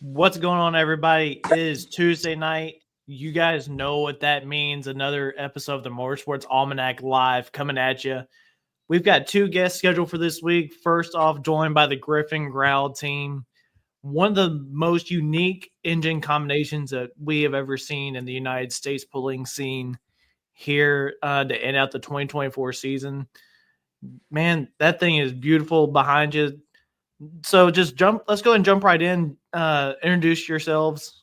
What's going on, everybody? It is Tuesday night. You guys know what that means. Another episode of the Motorsports Almanac live coming at you. We've got two guests scheduled for this week. First off, joined by the Griffon Growl team. One of the most unique engine combinations that we have ever seen in the United States pulling scene here to end out the 2024 season. Man, that thing is beautiful behind you. So let's go ahead and jump right in. Introduce yourselves.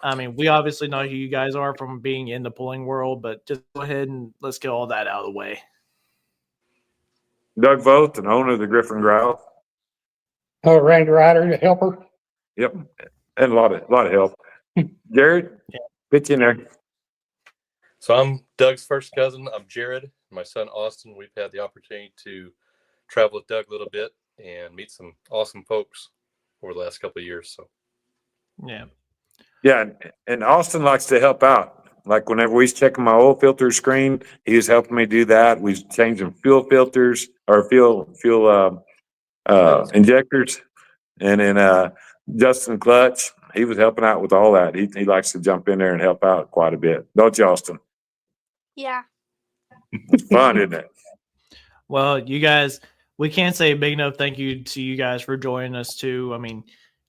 I mean, we obviously know who you guys are from being in the pulling world, but just go ahead and let's get all that out of the way. Doug Voth, and owner of the Griffon Growl. Randy Ryder, the helper. Yep, and a lot of help. Jared, pitch in there. So I'm Doug's first cousin. I'm Jared. My son Austin. We've had the opportunity to travel with Doug a little bit and meet some awesome folks over the last couple of years. So, yeah, and Austin likes to help out. Like whenever we was checking my oil filter screen, he was helping me do that. We was changing fuel filters or fuel injectors, and then Justin Clutch, he was helping out with all that. He likes to jump in there and help out quite a bit, don't you, Austin? Yeah. It's fun, isn't it? Well, you guys, we can't say a big enough thank you to you guys for joining us too. I mean,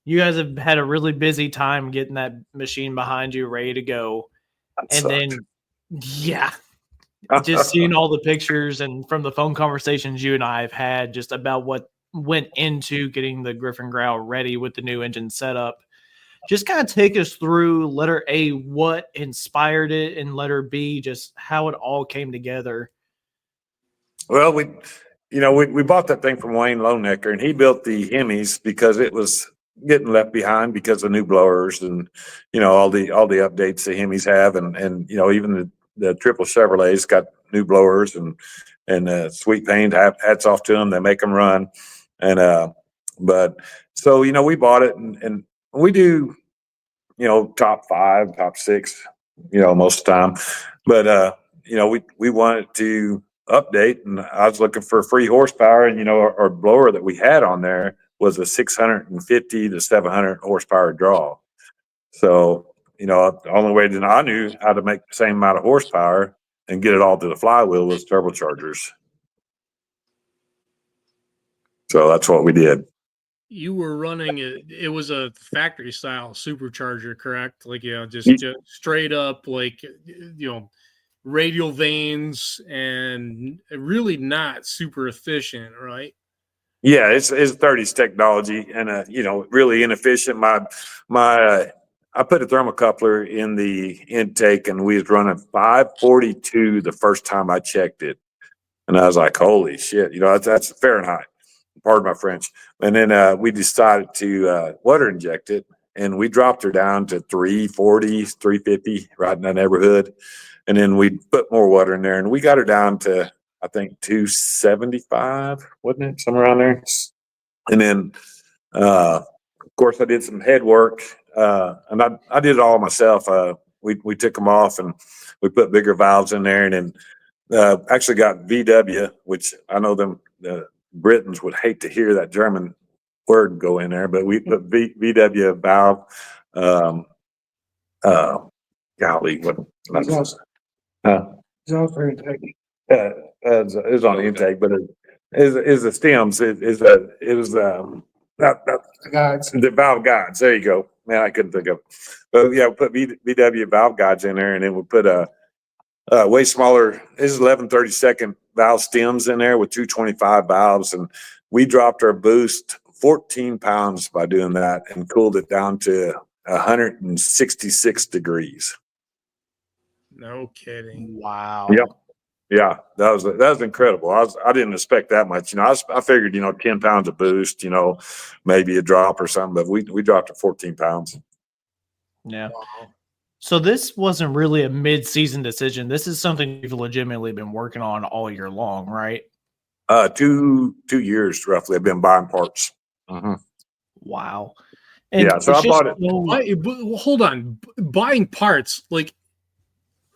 you guys have had a really busy time getting that machine behind you ready to go. Then just seeing all the pictures and from the phone conversations you and I have had just about what went into getting the Griffon Growl ready with the new engine setup. Just kind of take us through letter A, what inspired it, and letter B, just how it all came together. Well, we bought that thing from Wayne Lonecker, and he built the Hemis because it was getting left behind because of new blowers and all the updates the Hemis have, and even the triple Chevrolets got new blowers and sweet paint. Hats off to them; they make them run. And but so we bought it and we do top 5, top 6, most of the time. But we wanted to update, and I was looking for free horsepower, and our blower that we had on there was a 650 to 700 horsepower draw. So the only way that I knew how to make the same amount of horsepower and get it all to the flywheel was turbochargers. So that's what we did. You were running it was a factory style supercharger, correct? Like just straight up, like radial vanes, and really not super efficient, right? Yeah, it's 30s technology, and really inefficient. My I put a thermocoupler in the intake, and we was running 542 the first time I checked it, and I was like, "Holy shit!" That's Fahrenheit. Pardon my French. And then we decided to water inject it, and we dropped her down to 340, 350, right in that neighborhood. And then we put more water in there, and we got her down to, I think, 275, wasn't it? Somewhere around there. And then, of course, I did some head work, and I did it all myself. We took them off, and we put bigger valves in there, and then actually got VW, which I know them Britons would hate to hear that German word go in there, but we put VW valve. Golly, what? It's on the intake, but it is the stems. It was the valve guides. There you go. Man, I couldn't think of it. But yeah, we put VW valve guides in there, and then we put a way smaller. This is 11/32 valve stems in there with 225 valves, and we dropped our boost 14 pounds by doing that and cooled it down to 166 degrees. No kidding! Wow. Yep. Yeah, that was incredible. I didn't expect that much. I figured 10 pounds of boost, maybe a drop or something, but we dropped it 14 pounds. Yeah. Wow. So this wasn't really a mid-season decision. This is something you've legitimately been working on all year long, right? 2 years roughly. I've been buying parts. Mm-hmm. Wow. And yeah, so I bought it. Hold on, buying parts. Like,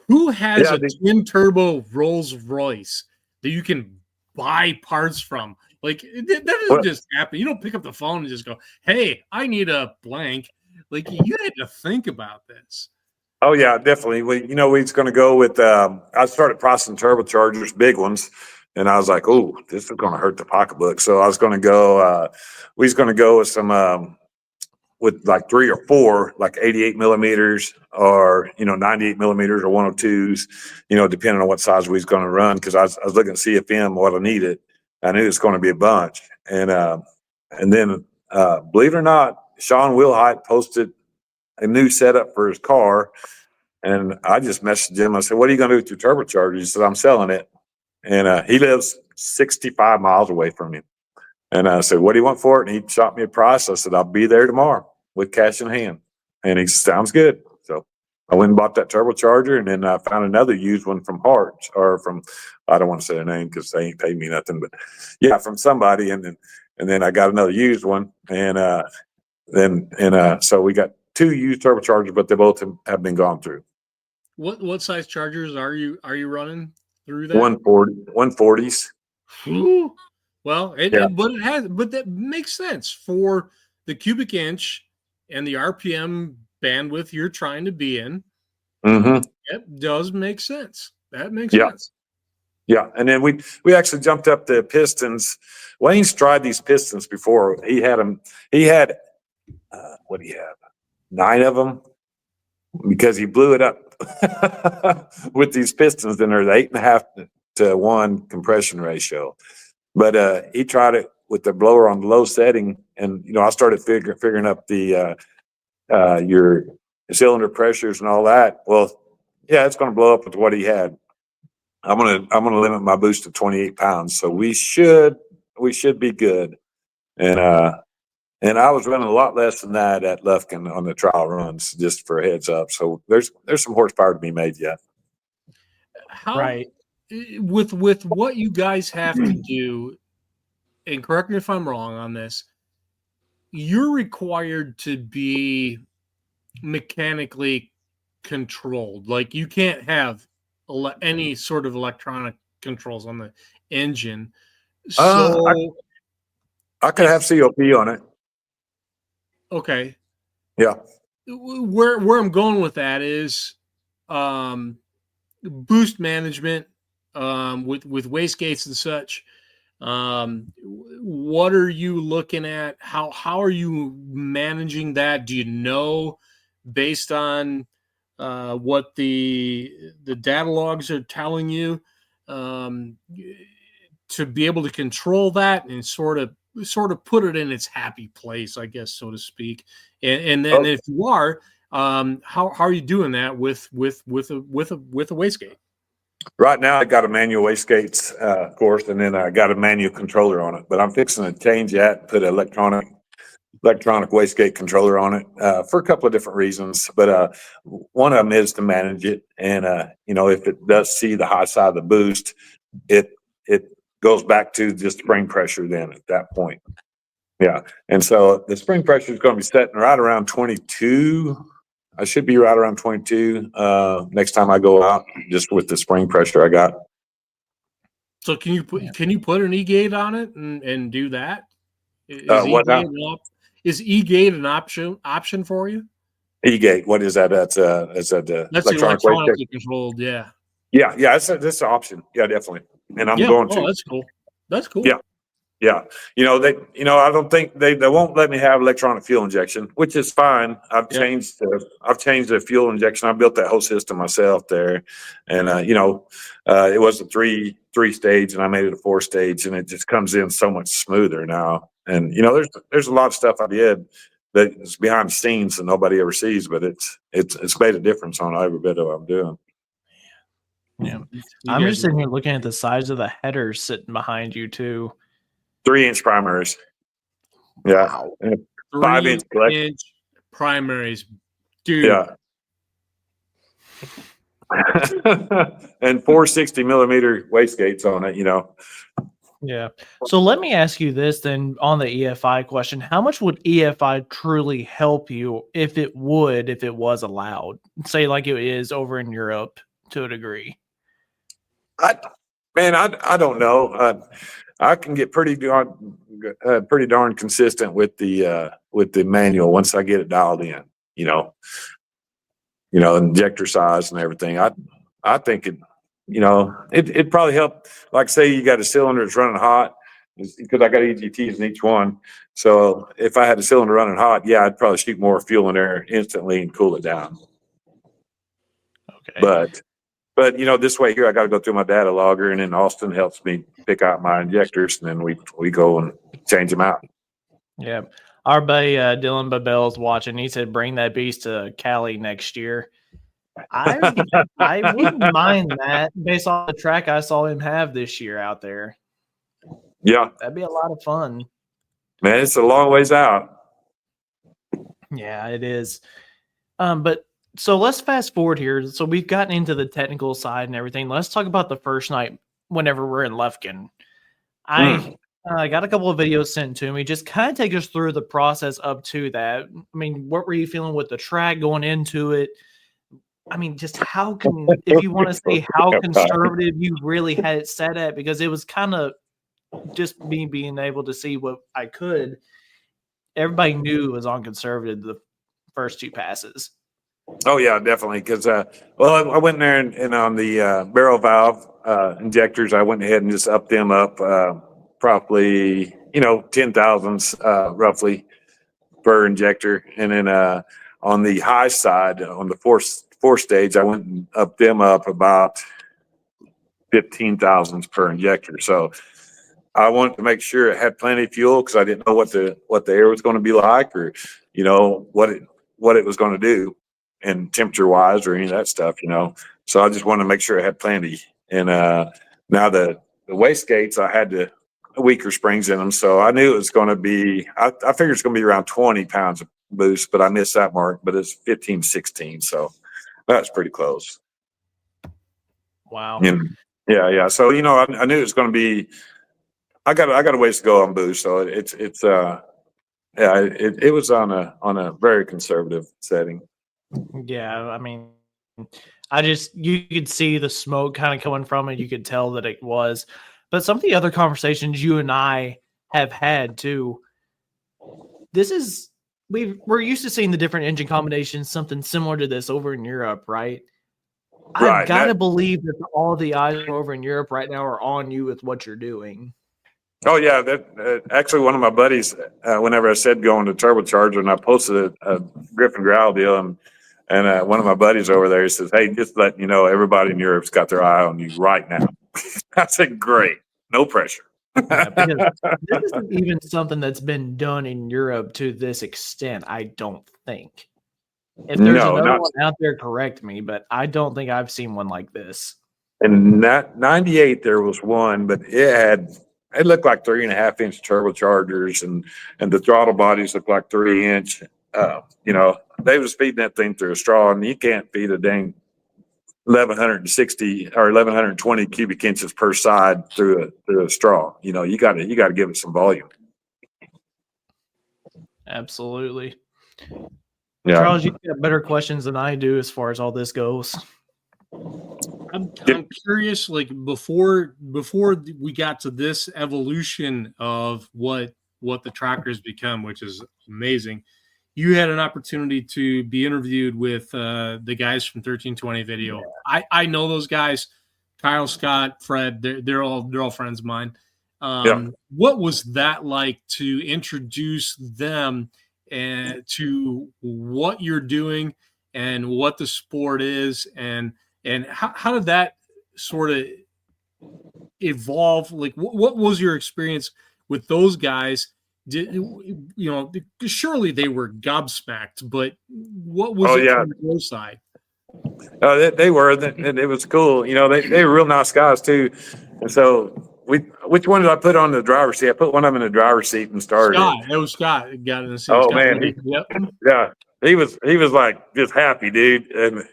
who has a twin turbo Rolls Royce that you can buy parts from? Like, that doesn't just happen. You don't pick up the phone and just go, "Hey, I need a blank." Like you had to think about this. Oh yeah, definitely. We was going to go with. I started processing turbochargers, big ones, and I was like, "Oh, this is going to hurt the pocketbook." So I was going to go. We was going to go with some with like 3 or 4, like 88 millimeters or 98 millimeters or 102s, depending on what size we was going to run. Because I was looking at CFM what I needed. I knew it's going to be a bunch, and then believe it or not, Sean Wilhite posted a new setup for his car. And I just messaged him. I said, "What are you going to do with your turbocharger?" He said, "I'm selling it." And he lives 65 miles away from him. And I said, "What do you want for it?" And he shot me a price. I said, "I'll be there tomorrow with cash in hand." And he said, "Sounds good." So I went and bought that turbocharger, and then I found another used one from Hart, or from, I don't want to say their name because they ain't paid me nothing, but yeah, from somebody. And then I got another used one. So we got 2 used turbochargers, but they both have been gone through. What size chargers are you running through that? 140s. Ooh. Well, Yeah. but that makes sense for the cubic inch and the RPM bandwidth you're trying to be in. Mm-hmm. It does make sense. That makes Yeah. sense. Yeah, and then we actually jumped up the pistons. Wayne's tried these pistons before. He had them. He had what do you have? 9 of them, because he blew it up with these pistons. And there's 8.5 to 1 compression ratio. But he tried it with the blower on the low setting, and I started figuring up the your cylinder pressures and all that. Well, yeah, it's going to blow up with what he had. I'm gonna limit my boost to 28 pounds, so we should be good. And I was running a lot less than that at Lufkin on the trial runs, just for a heads up. So there's some horsepower to be made yet. How Right. with what you guys have to do, and correct me if I'm wrong on this, you're required to be mechanically controlled. Like you can't have any sort of electronic controls on the engine. So I could have COP on it. okay. Yeah. Where I'm going with that is boost management with wastegates and such. What are you looking at? How are you managing that? Do you know based on what the data logs are telling you to be able to control that and sort of put it in its happy place, I guess, so to speak. And then if you are, how are you doing that with a wastegate? Right now, I got a manual wastegates, of course, and then I got a manual controller on it. But I'm fixing to change that and put an electronic wastegate controller on it for a couple of different reasons. But one of them is to manage it, and if it does see the high side of the boost, it goes back to just spring pressure. Then at that point, yeah. And so the spring pressure is going to be setting right around 22. I should be right around 22 next time I go out, just with the spring pressure I got. So can you put an E-gate on it and do that? Is E-gate an option for you? E-gate, what is that? That's electronically controlled. Yeah. Yeah, that's an option. Yeah, definitely. And I'm going to. That's cool. That's cool. Yeah. Yeah. I don't think they won't let me have electronic fuel injection, which is fine. I've changed the fuel injection. I built that whole system myself there. And, it was a three stage, and I made it a 4-stage, and it just comes in so much smoother now. And, there's a lot of stuff I did that's behind the scenes that nobody ever sees, but it's made a difference on every bit of what I'm doing. Yeah. I'm just sitting here looking at the size of the headers sitting behind you too. 3-inch primaries. Yeah. Wow. 5-inch primaries. Dude. Yeah. And 460 millimeter wastegates on it, Yeah. So let me ask you this then on the EFI question. How much would EFI truly help you if it was allowed? Say like it is over in Europe to a degree. I don't know. I can get pretty darn consistent with the manual once I get it dialed in. injector size and everything. I think it'd probably help. Like say you got a cylinder that's running hot, because I got EGTs in each one. So if I had a cylinder running hot, yeah, I'd probably shoot more fuel in there instantly and cool it down. Okay. But this way here, I got to go through my data logger, and then Austin helps me pick out my injectors, and then we go and change them out. Yeah. Our buddy Dylan Babel's watching. He said, bring that beast to Cali next year. I wouldn't mind that based on the track I saw him have this year out there. Yeah. That'd be a lot of fun. Man, it's a long ways out. Yeah, it is. But so let's fast forward here. So we've gotten into the technical side and everything. Let's talk about the first night whenever we're in Lufkin. I got a couple of videos sent to me. Just kind of take us through the process up to that. I mean, what were you feeling with the track going into it? I mean, just if you want to say how conservative you really had it set at, because it was kind of just me being able to see what I could. Everybody knew it was on conservative the first two passes. Oh yeah, definitely. Because I went in there and on the barrel valve injectors, I went ahead and just upped them up probably 10 thousandths roughly per injector, and then on the high side on the four stage, I went and upped them up about 15 thousandths per injector. So I wanted to make sure it had plenty of fuel, because I didn't know what the air was going to be like, or what it was going to do, and temperature wise or any of that stuff. So I just wanted to make sure it had plenty. And now the wastegates, I had weaker springs in them, so I knew it was going to be. I figured it's going to be around 20 pounds of boost, but I missed that mark. But it's 15, 16, so that's pretty close. Wow. And yeah. So I knew it was going to be. I got a ways to go on boost, so it was on a very conservative setting. Yeah, I mean, you could see the smoke kind of coming from it. You could tell that it was. But some of the other conversations you and I have had too, we're used to seeing the different engine combinations, something similar to this over in Europe, right? I've got to believe that all the eyes over in Europe right now are on you with what you're doing. Oh yeah, that actually one of my buddies, whenever I said going to turbocharger, and I posted a Griffon Growl deal, and one of my buddies over there, he says, "Hey, just letting you know, everybody in Europe's got their eye on you right now." I said, "Great, no pressure." Yeah, because this isn't even something that's been done in Europe to this extent, I don't think. If there's another one out there, correct me, but I don't think I've seen one like this. In 98, there was one, but it looked like 3.5-inch turbochargers, and the throttle bodies looked like 3-inch. They was feeding that thing through a straw, and you can't feed a dang 1,160 or 1,120 cubic inches per side through a straw. You got to give it some volume. Absolutely. Yeah. Charles, you've got better questions than I do as far as all this goes. I'm curious, like before we got to this evolution of what the tractor's become, which is amazing. You had an opportunity to be interviewed with the guys from 1320 Video. Yeah. I know those guys, Kyle, Scott, Fred. They're all friends of mine. What was that like to introduce them and to what you're doing and what the sport is, and how did that sort of evolve? Like, what was your experience with those guys? Surely they were gobsmacked, but what was it from your side? They were, and it was cool. They were real nice guys too. And so which one did I put on the driver's seat? I put one of them in the driver's seat and started. Scott, it was Scott. Got in the seat. Oh Scott, man, he was like just happy, dude. And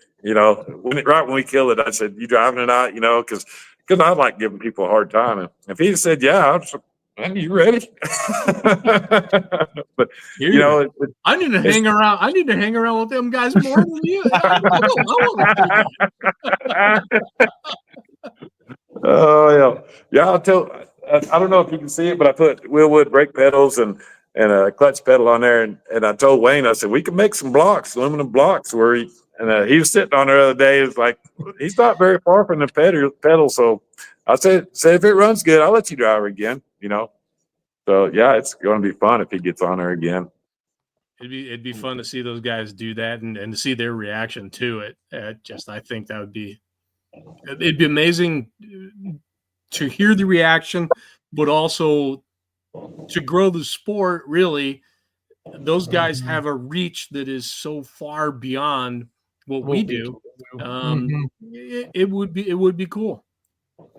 right when we killed it, I said, "You driving it out?" Because I like giving people a hard time. And if he said, "Yeah," I was, "Man, you ready?" But I need to hang around. I need to hang around with them guys more than you. Oh yeah. I'll tell. I don't know if you can see it, but I put Willwood brake pedals and and a clutch pedal on there. And I told Wayne, I said, we can make some blocks, aluminum blocks where he was sitting on there the other day. It's like, he's not very far from the pedal. So I said, if it runs good, I'll let you drive her again, So yeah, it's going to be fun if he gets on there again. It'd be fun to see those guys do that and to see their reaction to it. I think it'd be amazing to hear the reaction, but also to grow the sport. Really, those guys have a reach that is so far beyond what we do. It would be cool.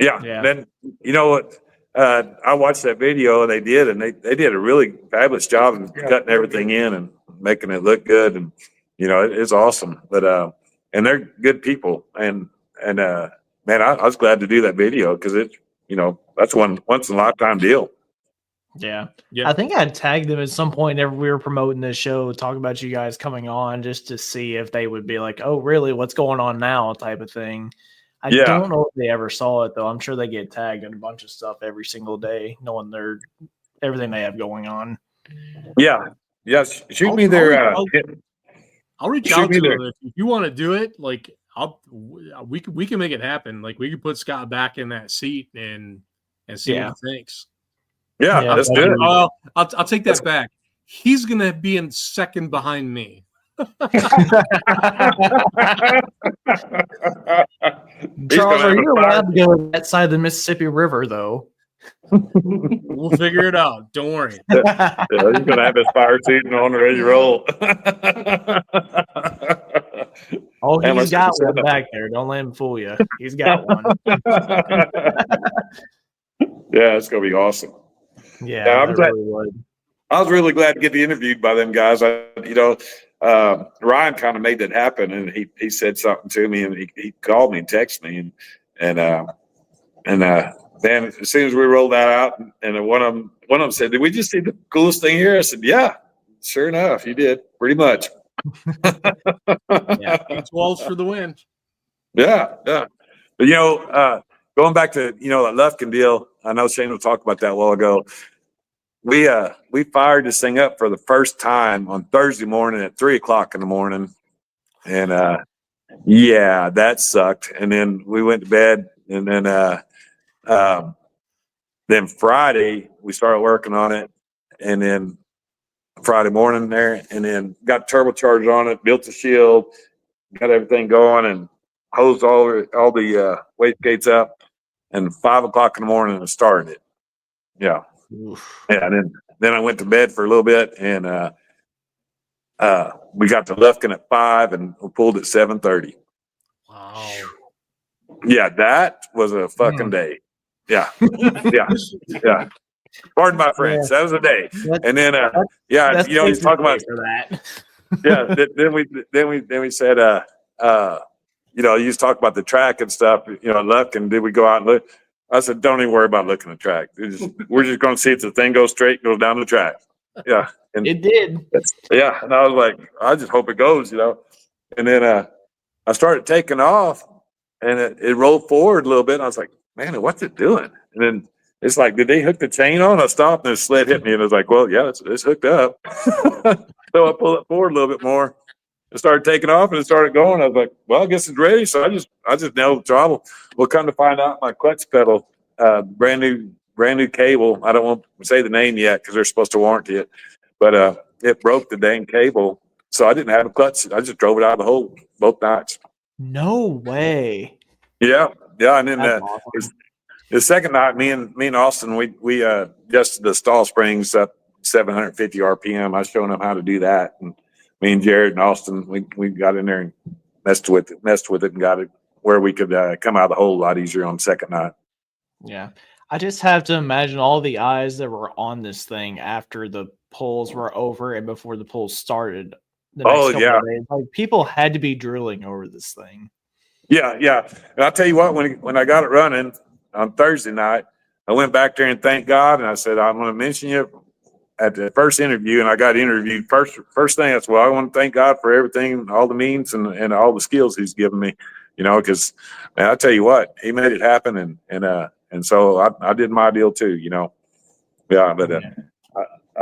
Yeah. Then you know what? I watched that video and they did a really fabulous job of cutting everything in and making it look good. And, it's awesome, but, and they're good people. And man, I was glad to do that video because that's once in a lifetime deal. Yeah. I think I tagged them at some point whenever we were promoting this show, talking about you guys coming on just to see if they would be like, oh, really? What's going on now? Type of thing. I don't know if they ever saw it though. I'm sure they get tagged in a bunch of stuff every single day, knowing everything they have going on. Yeah. Yes. Shoot me their. I'll reach out to them if you want to do it. Like we can make it happen. Like we can put Scott back in that seat and see what he thinks. Yeah, that's good. I'll take that back. He's gonna be in second behind me. Charles, are you allowed to go to that side of the Mississippi River, though? We'll figure it out. Don't worry. He's gonna have his fire suit on, ready to roll. He's got one back there. Don't let him fool you. He's got one. Yeah, it's gonna be awesome. Yeah, I was really glad to get interviewed by them guys. Ryan kind of made that happen, and he said something to me, and he called me and texted me, and then as soon as we rolled that out, and one of them said, "Did we just see the coolest thing here?" I said, "Yeah, sure enough, you did, pretty much." 12s for the win. Yeah. But going back to that Lufkin deal, I know Shane will talk about that a while ago. We fired this thing up for the first time on Thursday morning at 3:00 in the morning. And that sucked. And then we went to bed, and then Friday we started working on it, and then Friday morning there, and then got turbocharged on it, built the shield, got everything going, and hosed all the wastegates up, and 5:00 in the morning and started it. Yeah. Oof. Yeah, and then I went to bed for a little bit, and we got to Lufkin at 5 and we pulled at 7:30. Wow. Yeah, that was a fucking day. Yeah. Pardon my French. That was a day. And then he's talking about for that. Then we said you was talking about the track and stuff, Lufkin, did we go out and look? I said, don't even worry about looking at the track. We're just going to see if the thing goes straight, goes down the track. Yeah. And it did. Yeah. And I was like, I just hope it goes, And then I started taking off, and it rolled forward a little bit. And I was like, man, what's it doing? And then it's like, did they hook the chain on? I stopped, and the sled hit me. And I was like, well, yeah, it's hooked up. So I pulled it forward a little bit more. It started taking off, and it started going. I was like, well, I guess it's ready. So I just nailed the throttle. Well, come to find out, my clutch pedal, brand new cable. I don't want to say the name yet because they're supposed to warranty it, but it broke the dang cable. So I didn't have a clutch. I just drove it out of the hole both nights. No way. Yeah. And then Awesome. the second night, me and Austin, we adjusted the stall springs up 750 RPM. I was showing them how to do that, and me and Jared and Austin, we got in there and messed with it and got it where we could come out of the hole a lot easier on the second night. Yeah. I just have to imagine all the eyes that were on this thing after the pulls were over and before the pulls started. Couple of days. Like, people had to be drilling over this thing. Yeah. And I'll tell you what, when I got it running on Thursday night, I went back there and thanked God, and I said, I'm going to mention you at the first interview, and I got interviewed first thing. That's I want to thank God for everything, all the means and all the skills He's given me, because I tell you what, He made it happen, and so I did my deal too, Yeah, but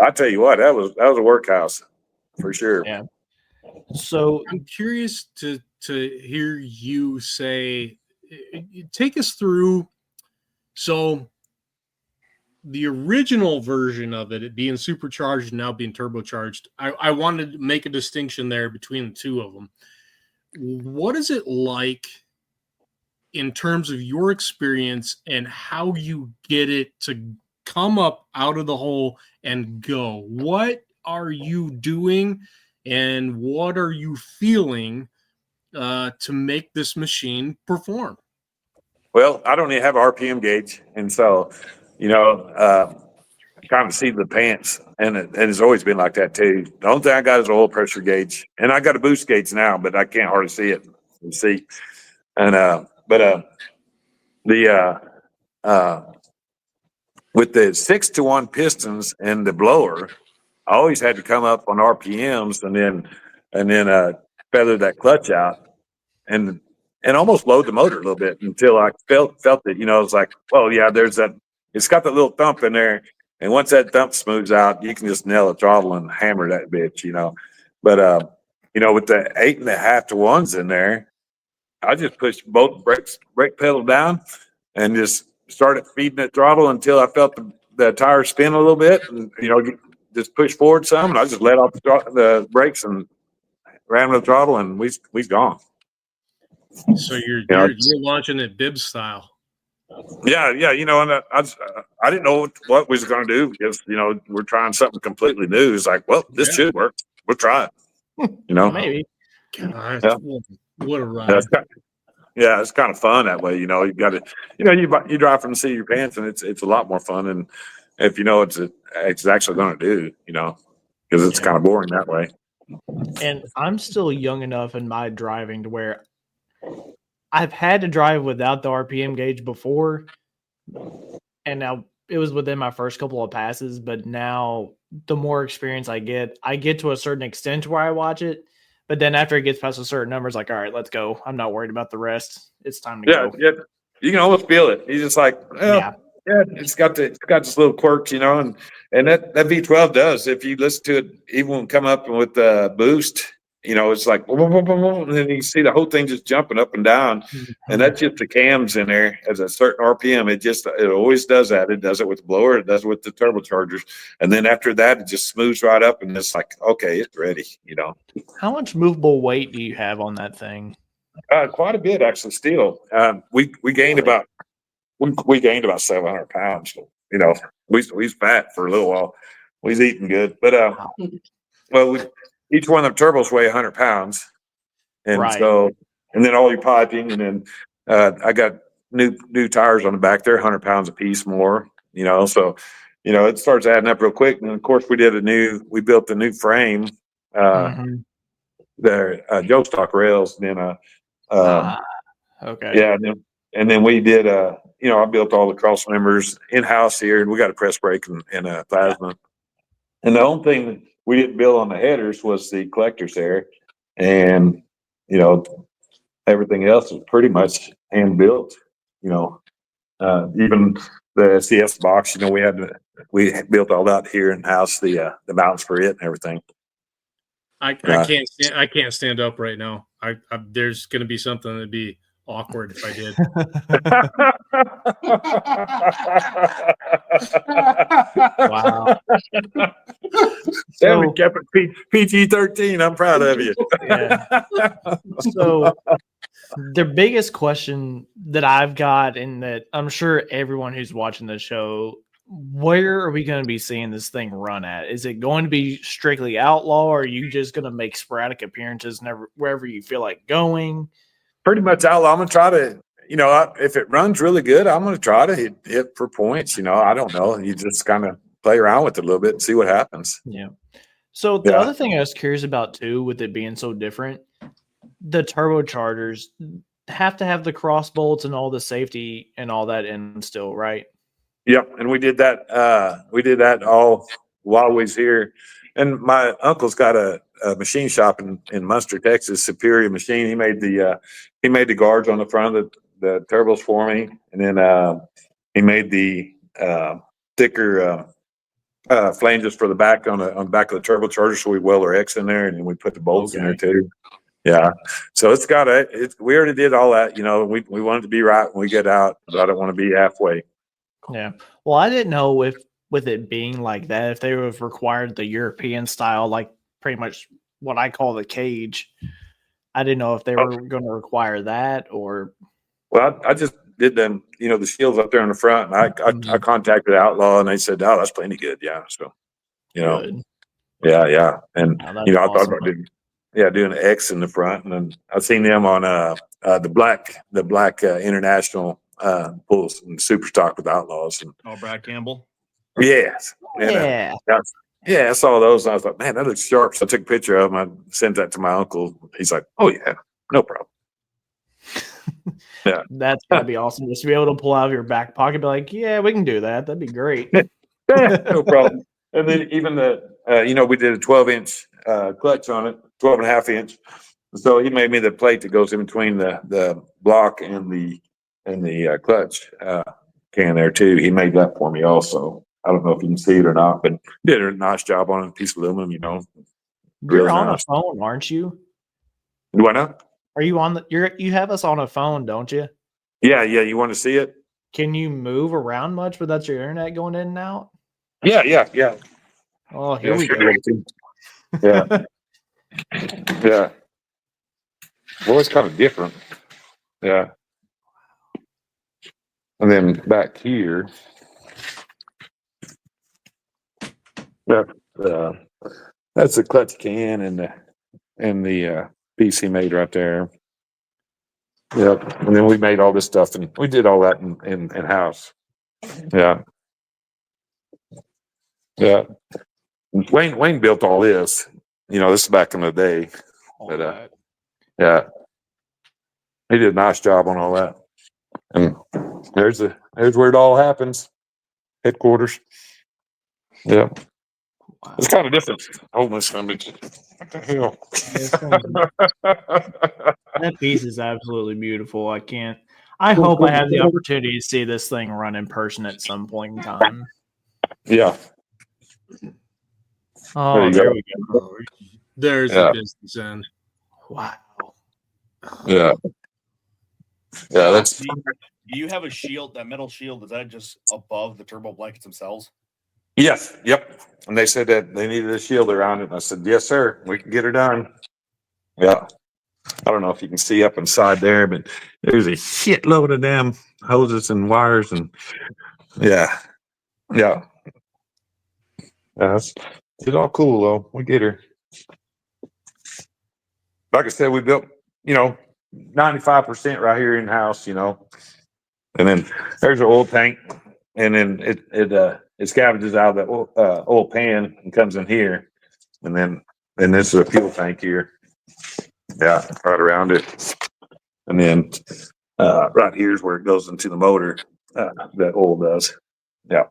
I tell you what, that was a workhouse for sure. Yeah. So I'm curious to hear you say, take us through. So the original version of it being supercharged and now being turbocharged, I wanted to make a distinction there between the two of them. What is it like in terms of your experience and how you get it to come up out of the hole and go? What are you doing and what are you feeling to make this machine perform? Well, I don't even have an RPM gauge, and so kind of see the pants, and it's always been like that too. The only thing I got is an oil pressure gauge, and I got a boost gauge now, but I can't hardly see it. With the 6-to-1 pistons and the blower, I always had to come up on RPMs and then feather that clutch out and almost load the motor a little bit until I felt it. It's like, well, yeah, there's that. It's got that little thump in there, and once that thump smooths out, you can just nail the throttle and hammer that bitch. But with the 8.5-to-1s in there, I just pushed both brake pedal down and just started feeding the throttle until I felt the tire spin a little bit, and just push forward some, and I just let off the brakes and ran with the throttle, and we've gone. So you're launching it bib style. Yeah, and I didn't know what we was going to do because we're trying something completely new. It's like, well, this should work. We'll try it. maybe. God, Yeah. What a ride! Yeah, it's kind of fun that way. You got to, you drive from the seat of your pants, and it's a lot more fun. And if it's actually going to do, because it's kind of boring that way. And I'm still young enough in my driving to where I've had to drive without the RPM gauge before, and now it was within my first couple of passes. But now the more experience I get to a certain extent where I watch it. But then after it gets past a certain number, it's like, all right, let's go. I'm not worried about the rest. It's time to go. Yeah, you can almost feel it. He's just like, yeah, it's got this little quirks, and that V12 does. If you listen to it, even when come up with the boost, it's like, and then you can see the whole thing just jumping up and down, and that's just the cams in there at a certain RPM. It always does that. It does it with the blower, it does it with the turbochargers, and then after that, it just smooths right up, and it's like, okay, it's ready. How much movable weight do you have on that thing? Quite a bit, actually. Still, we gained about 700 pounds. We was fat for a little while. We was eating good, but each one of the turbos weigh 100 pounds, and Right. so and then all your piping, and then I got new tires on the back. They're 100 pounds a piece more. So it starts adding up real quick. And of course, we built a new frame. The Joe Stock rails, and then okay. yeah, and then we did I built all the cross members in house here, and we got a press brake and a plasma. And the only thing we didn't build on the headers was the collectors there, and everything else is pretty much hand built. Even the CS box, we built all that here in house, the mounts for it and everything. I can't stand up right now. There's going to be something that'd be awkward if I did. Wow. Damn, we kept it PG-13. I'm proud of you. Yeah. So the biggest question that I've got, and that I'm sure everyone who's watching the show, where are we going to be seeing this thing run at? Is it going to be strictly outlaw, or are you just going to make sporadic appearances wherever you feel like going? Pretty much outlaw. I'm going to try to, if it runs really good, I'm going to try to hit for points. I don't know. You just kind of play around with it a little bit and see what happens. Yeah. So the other thing I was curious about too, with it being so different, the turbochargers have to have the cross bolts and all the safety and all that in still, right? Yep. And we did that. We did that all while we was here. And my uncle's got a machine shop in Munster, Texas, Superior Machine. He made the guards on the front of the turbos for me, and then he made the thicker flanges for the back on the back of the turbocharger. So we weld our X in there, and then we put the bolts in there too. Yeah. So it's got we already did all that. You know, we want it to be right when we get out, but I don't want to be halfway. Yeah. Well, I didn't know if with it being like that, if they would have required the European style, like pretty much what I call the cage. I didn't know if they were going to require that or. Well, I just did them, you know, the shields up there in the front, and I contacted Outlaw, and they said, "Oh, that's plenty good." Yeah. So, you know, Good. yeah. And, you know, I thought about doing an X in the front, and then I've seen them on the black international pulls and super stock with Outlaws. And Brad Campbell. Yes. Yeah. I saw those, and I thought, man, that looks sharp. So I took a picture of them. I sent that to my uncle. He's like, "Oh yeah, no problem." Yeah, that's gonna be awesome just to be able to pull out of your back pocket and be like, yeah, we can do that. That'd be great. Yeah, no problem. And then even we did a 12-inch clutch on it, 12 and a half inch. So he made me the plate that goes in between the block and the clutch can there too. He made that for me also. I don't know if you can see it or not, but did a nice job on a piece of aluminum, you know. You're really on nice. a phone, aren't you? Why not? Are you on you have us on a phone, don't you? Yeah. You want to see it? Can you move around much without your internet going in and out? Yeah. Oh, here we go. Yeah. Yeah. Well, it's kind of different. Yeah. And then back here, that's the clutch can and the piece he made right there. Yep. And then we made all this stuff, and we did all that in house. Yeah. Yeah. Wayne built all this. You know, this is back in the day. But yeah, he did a nice job on all that. And there's where it all happens. Headquarters. Yeah. Wow. It's kind of different. Holding this image. What the hell? That piece is absolutely beautiful. I hope I have the opportunity to see this thing run in person at some point in time. Yeah. Oh, there we go. There's the business end. Wow. Yeah. Yeah, that's. Do you have a shield, that metal shield? Is that just above the turbo blankets themselves? Yes. Yep. And they said that they needed a shield around it. And I said, "Yes, sir. We can get her done." Yeah. I don't know if you can see up inside there, but there's a shitload of damn hoses and wires and yeah. It's all cool though. We get her. Like I said, we built, 95% right here in house, and then there's an oil tank, and then it scavenges out of the oil pan and comes in here, and then this is a fuel tank here. Yeah, right around it, and then right here is where it goes into the motor. That oil does. Yeah,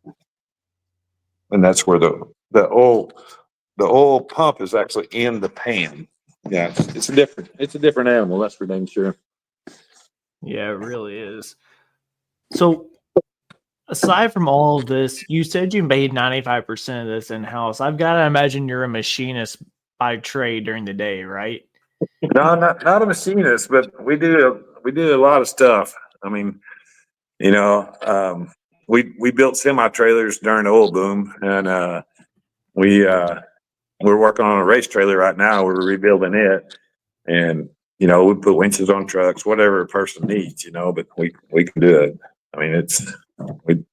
and that's where the oil pump is actually in the pan. Yeah, it's a different animal. That's for dang sure. Yeah, it really is. So, aside from all of this, you said you made 95% of this in house. I've got to imagine you're a machinist by trade during the day, right? No, not a machinist, but we do a lot of stuff. I mean, we built semi trailers during the oil boom, and we're working on a race trailer right now. We're rebuilding it, and we put winches on trucks, whatever a person needs, but we can do it. I mean,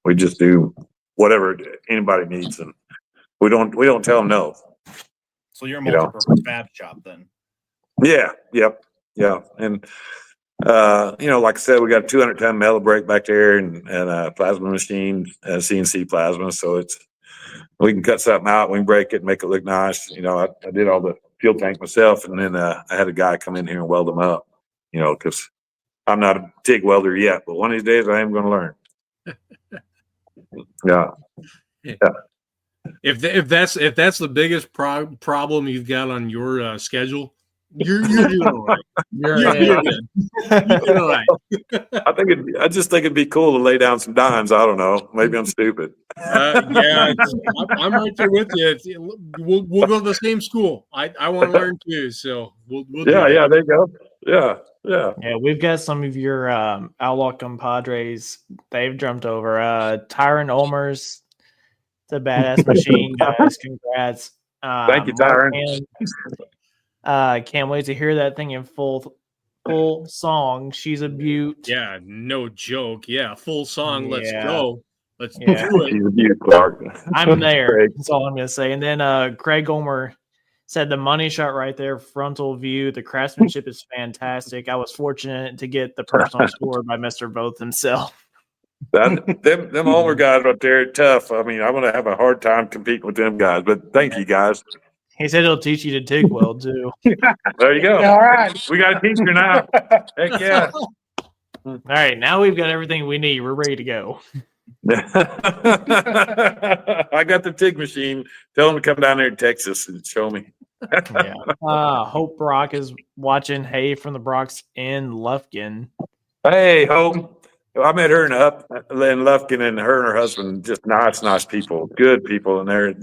we just do whatever anybody needs, and we don't tell them no. So you're a multi-purpose fab shop then? Yeah. Yep. Yeah. And like I said, we got a 200-ton metal brake back there, and a plasma machine, CNC plasma. So we can cut something out, we can break it, make it look nice. I did all the fuel tank myself, and then I had a guy come in here and weld them up. Because I'm not a TIG welder yet, but one of these days I am going to learn. Yeah. If that's the biggest problem you've got on your schedule, You're doing all right. You're You're in. good. You're doing all right. I just think it'd be cool to lay down some dimes. I don't know. Maybe I'm stupid. Yeah, I'm right there with you. We'll go to the same school. I want to learn too, so we'll do Yeah, that. yeah, there you go. Yeah, yeah. Yeah, we've got some of your outlaw compadres. They've jumped over. Tyron Olmers, it's a badass machine, guys. Congrats. Thank you, Mark Tyron. Ham, can't wait to hear that thing in full song. She's a beaut. Yeah, no joke. Yeah, full song. Let's Yeah. go. Let's Yeah. do it. She's a beaut, Clark. I'm there. Craig. That's all I'm gonna say. And then Craig Olmer said the money shot right there, frontal view. The craftsmanship is fantastic. I was fortunate to get the personal score by Mr. Both himself. Them older guys right there are tough. I mean, I'm gonna have a hard time competing with them guys. But thank you, guys. He said he'll teach you to TIG weld too. There you go. All right. We got a teacher now. Heck yeah. All right, now we've got everything we need. We're ready to go. I got the TIG machine. Tell them to come down there to Texas and show me. Yeah. Hope Brock is watching. Hey, from the Brocks in Lufkin. Hey, Hope. I met her in Lufkin, and her and her husband, just nice people, good people, and their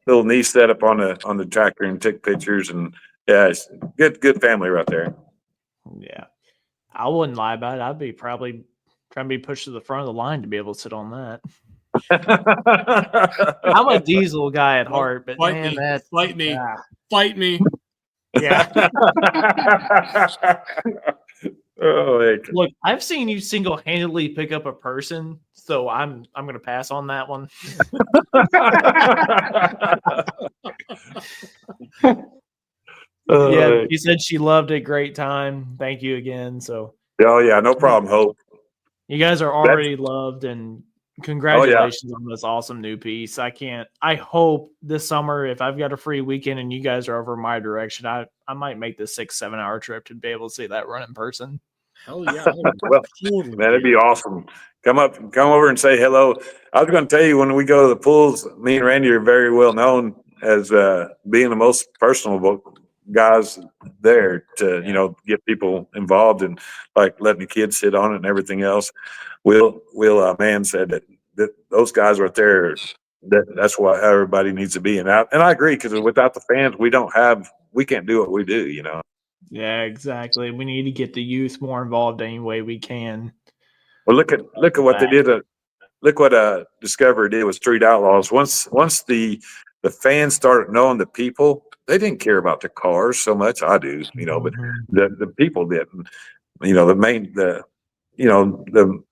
little niece set up on the tractor and took pictures, and yeah, it's good family right there. Yeah. I wouldn't lie about it. I'd be probably trying to be pushed to the front of the line to be able to sit on that. I'm a diesel guy at heart, but Fight man, me. that Fight me. ah, Fight me. yeah. Oh, heck. Look, I've seen you single-handedly pick up a person, so I'm going to pass on that one. Yeah, she said she loved it. Great time. Thank you again. So, Oh yeah, no problem, Hope. you guys are already loved, and congratulations on this awesome new piece. I hope this summer, if I've got a free weekend and you guys are over my direction, I might make this 6-7 hour trip to be able to see that run in person. Hell yeah. Well, Totally. man, it'd be awesome. Come over and say hello. I was going to tell you, when we go to the pools, me and Randy are very well known as being the most personable guys there to get people involved and like letting the kids sit on it and everything else. Will man said that those guys right there, that's what everybody needs to be. And I agree, because without the fans, we can't do what we do. Yeah, exactly. We need to get the youth more involved any way we can. Well, look at what they did. Look what Discovery did with Street Outlaws. Once the fans started knowing the people, they didn't care about the cars so much. I do, but the people didn't. The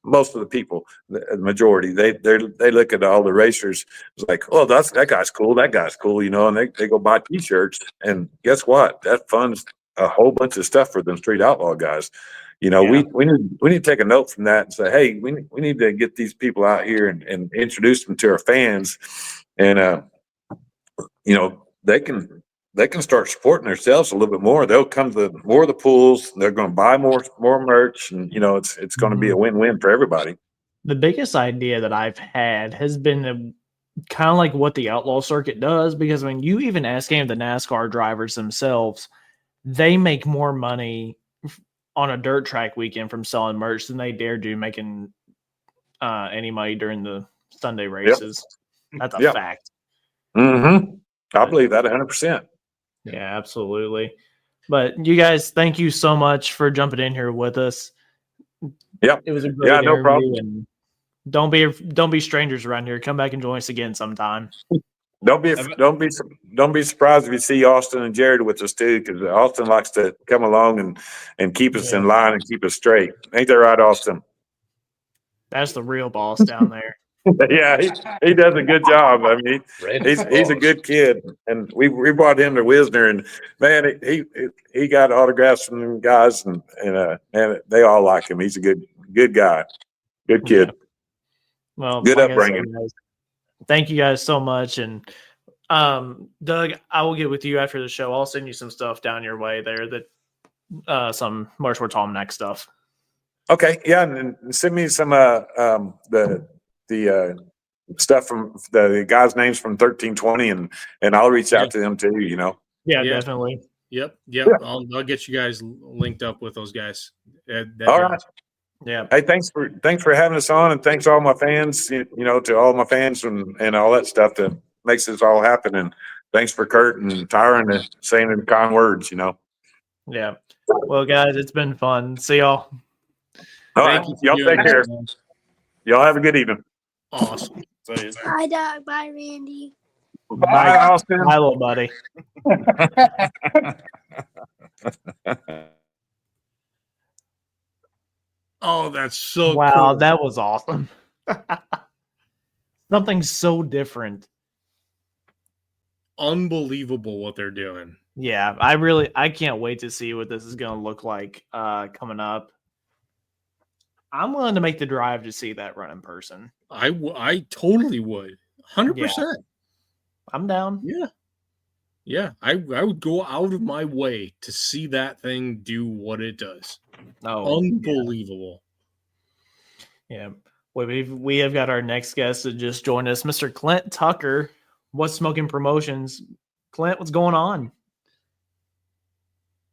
most of the people, the majority, they look at all the racers. It's like, oh, that guy's cool. That guy's cool, and they go buy T-shirts. And guess what? That funds a whole bunch of stuff for them Street Outlaw guys. We need to take a note from that and say, hey, we need to get these people out here and introduce them to our fans, and they can start supporting themselves a little bit more. They'll come to more of the pools. They're going to buy more merch, and it's going to be a win-win for everybody. The biggest idea that I've had has been kind of like what the outlaw circuit does, because when you even ask any of the NASCAR drivers themselves, they make more money on a dirt track weekend from selling merch than they dare do making any money during the Sunday races. Yep. That's a fact. Mm-hmm. I believe that 100%. Yeah, absolutely. But you guys, thank you so much for jumping in here with us. Yep. It was a great no interview, problem. and don't be strangers around here. Come back and join us again sometime. Don't be surprised if you see Austin and Jared with us too, because Austin likes to come along and keep us in line and keep us straight. Ain't that right, Austin? That's the real boss down there. Yeah, he does a good job. I mean, he's a good kid, and we brought him to Wisner, and man, he got autographs from them guys, and they all like him. He's a good guy, good kid. Yeah. Well, good upbringing. Thank you guys so much, and Doug, I will get with you after the show. I'll send you some stuff down your way there, that some Motorsports Almanac stuff. Okay, yeah, and send me some the stuff from the guys' names from 1320, and I'll reach out to them too. Yeah, definitely. Yep. Yeah. I'll get you guys linked up with those guys. All right. Yeah. Hey, thanks for having us on, and thanks to all my fans, to all my fans and all that stuff that makes this all happen. And thanks for Kurt and Tyron and saying the kind words, Yeah. Well, guys, it's been fun. See y'all. All Thank right. you for Y'all doing take this, care. man. Y'all have a good evening. Awesome. Bye, Doug. Bye, Randy. Bye, Austin. Bye, little buddy. Oh, that's so Wow, cool. that was awesome. Something so different. Unbelievable what they're doing. Yeah, I can't wait to see what this is going to look like coming up. I'm willing to make the drive to see that run in person. I totally would. 100%. I'm down. Yeah. I would go out of my way to see that thing do what it does. Oh, Unbelievable. yeah. Well, we have got our next guest to just join us, Mr. Klint Tucker. What's Smoking Promotions? Klint, what's going on?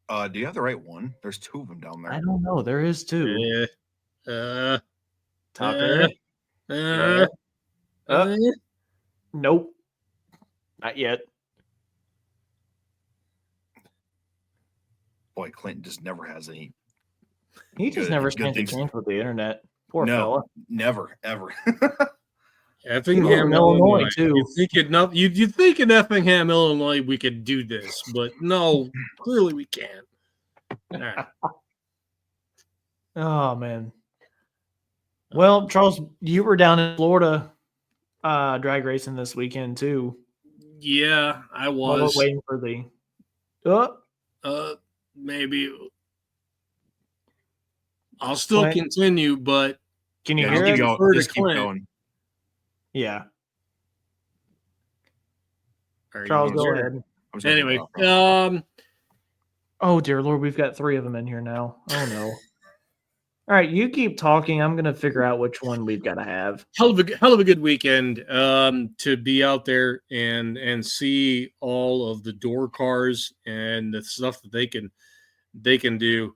Do you have the right one? There's two of them down there. I don't know. There is two. Tucker. Nope. Not yet. Boy, Clinton just never has any. He just Good- never good stands a things. chance with the internet. Poor No. fella. Never, ever. Effingham, in Illinois. Illinois, too. You think in Effingham, Illinois, we could do this, but no, clearly we can't. All right. Oh, man. Well, Charles, you were down in Florida drag racing this weekend, too. Yeah, I While we're was. waiting for the... Maybe I'll still Clint? continue, but Can you Yeah, hear just us? keep Refer going. to Just keep Clint. going. Yeah. are you Charles, gonna go hear it? ahead. I'm just gonna Anyway, go off. Oh, dear Lord, we've got three of them in here now. Oh, no. All right, you keep talking. I'm going to figure out which one we've got to have. hell of a good weekend to be out there and see all of the door cars and the stuff that they can do.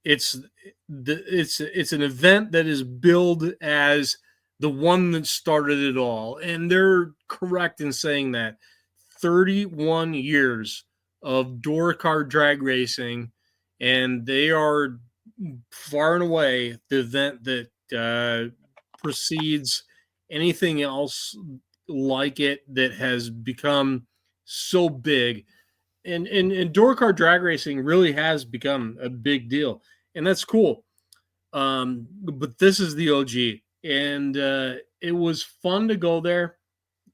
It's an event that is billed as the one that started it all, and they're correct in saying that. 31 years of door car drag racing, and they are far and away the event that precedes anything else like it that has become so big. And door car drag racing really has become a big deal, and that's cool. But this is the OG, and it was fun to go there.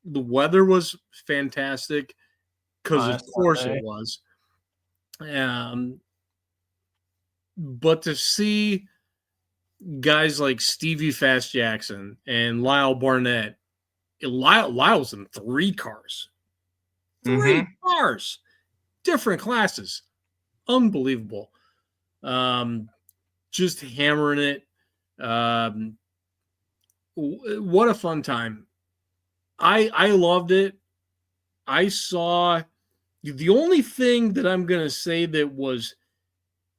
The weather was fantastic because, of course, it was. But to see guys like Stevie Fast Jackson and Lyle Barnett, Lyle's in three cars, different classes, unbelievable. Just hammering it. What a fun time. I loved it. I saw the only thing that I'm going to say that was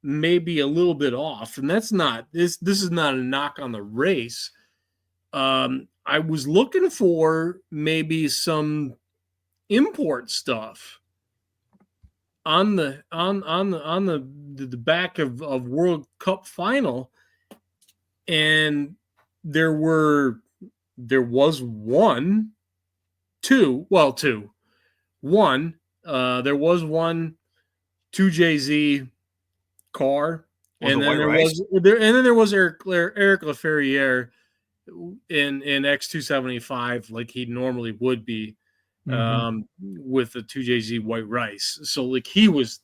maybe a little bit off, and that's not this is not a knock on the race. I was looking for maybe some import stuff on the back of World Cup final, and there was two. There was one 2JZ car, and then there was Eric Laferriere in X275 like he normally would be, with the 2JZ white rice. So like he was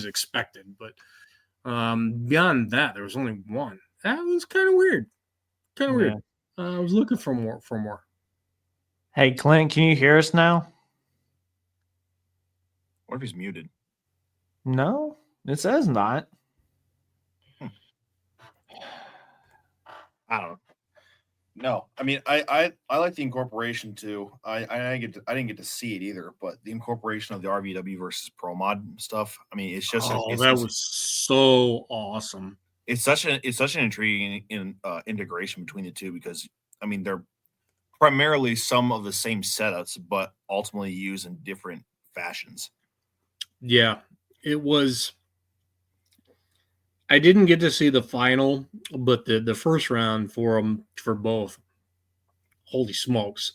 expected, but beyond that there was only one. That was kind of weird. I was looking for more. Hey, Clint, can you hear us now? What if he's muted? No, it says not. I don't know. No, I mean, I like the incorporation too. I didn't get to see it either, but the incorporation of the RVW versus Pro Mod stuff. I mean, it's just that was so awesome. It's such an intriguing integration between the two because I mean they're primarily some of the same setups, but ultimately used in different fashions. Yeah, it was. I didn't get to see the final, but the first round for them for both. Holy smokes!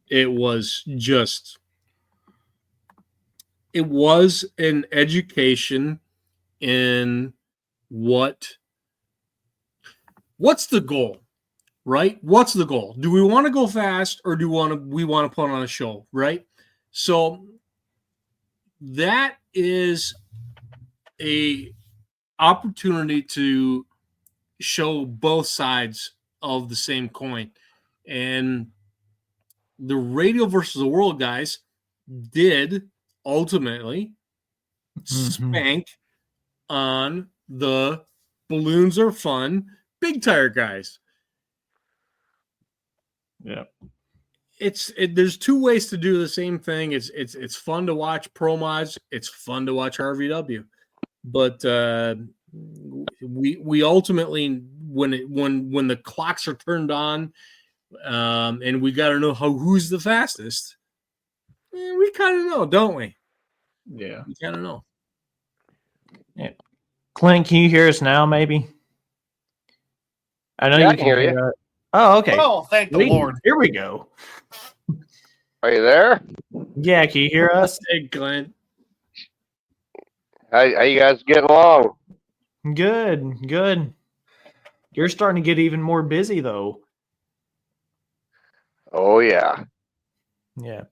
It was just. It was an education in what's the goal, right? What's the goal? Do we want to go fast or do we want to put on a show, right? So that is a opportunity to show both sides of the same coin. And the Radio versus the World guys did ultimately spank on the balloons are fun big tire guys. Yeah. There's two ways to do the same thing. It's fun to watch Pro Mods. It's fun to watch RVW. But we ultimately when the clocks are turned on, and we got to know who's the fastest. We kind of know, don't we? Yeah. We kind of know. Yeah. Clint, can you hear us now? Maybe. I know you can hear you. us. Oh, okay. Oh, thank the Lord. Here we go. Are you there? Yeah, can you hear us? Hey, Clint. How you guys getting along? Good, good. You're starting to get even more busy, though. Oh yeah, Yeah.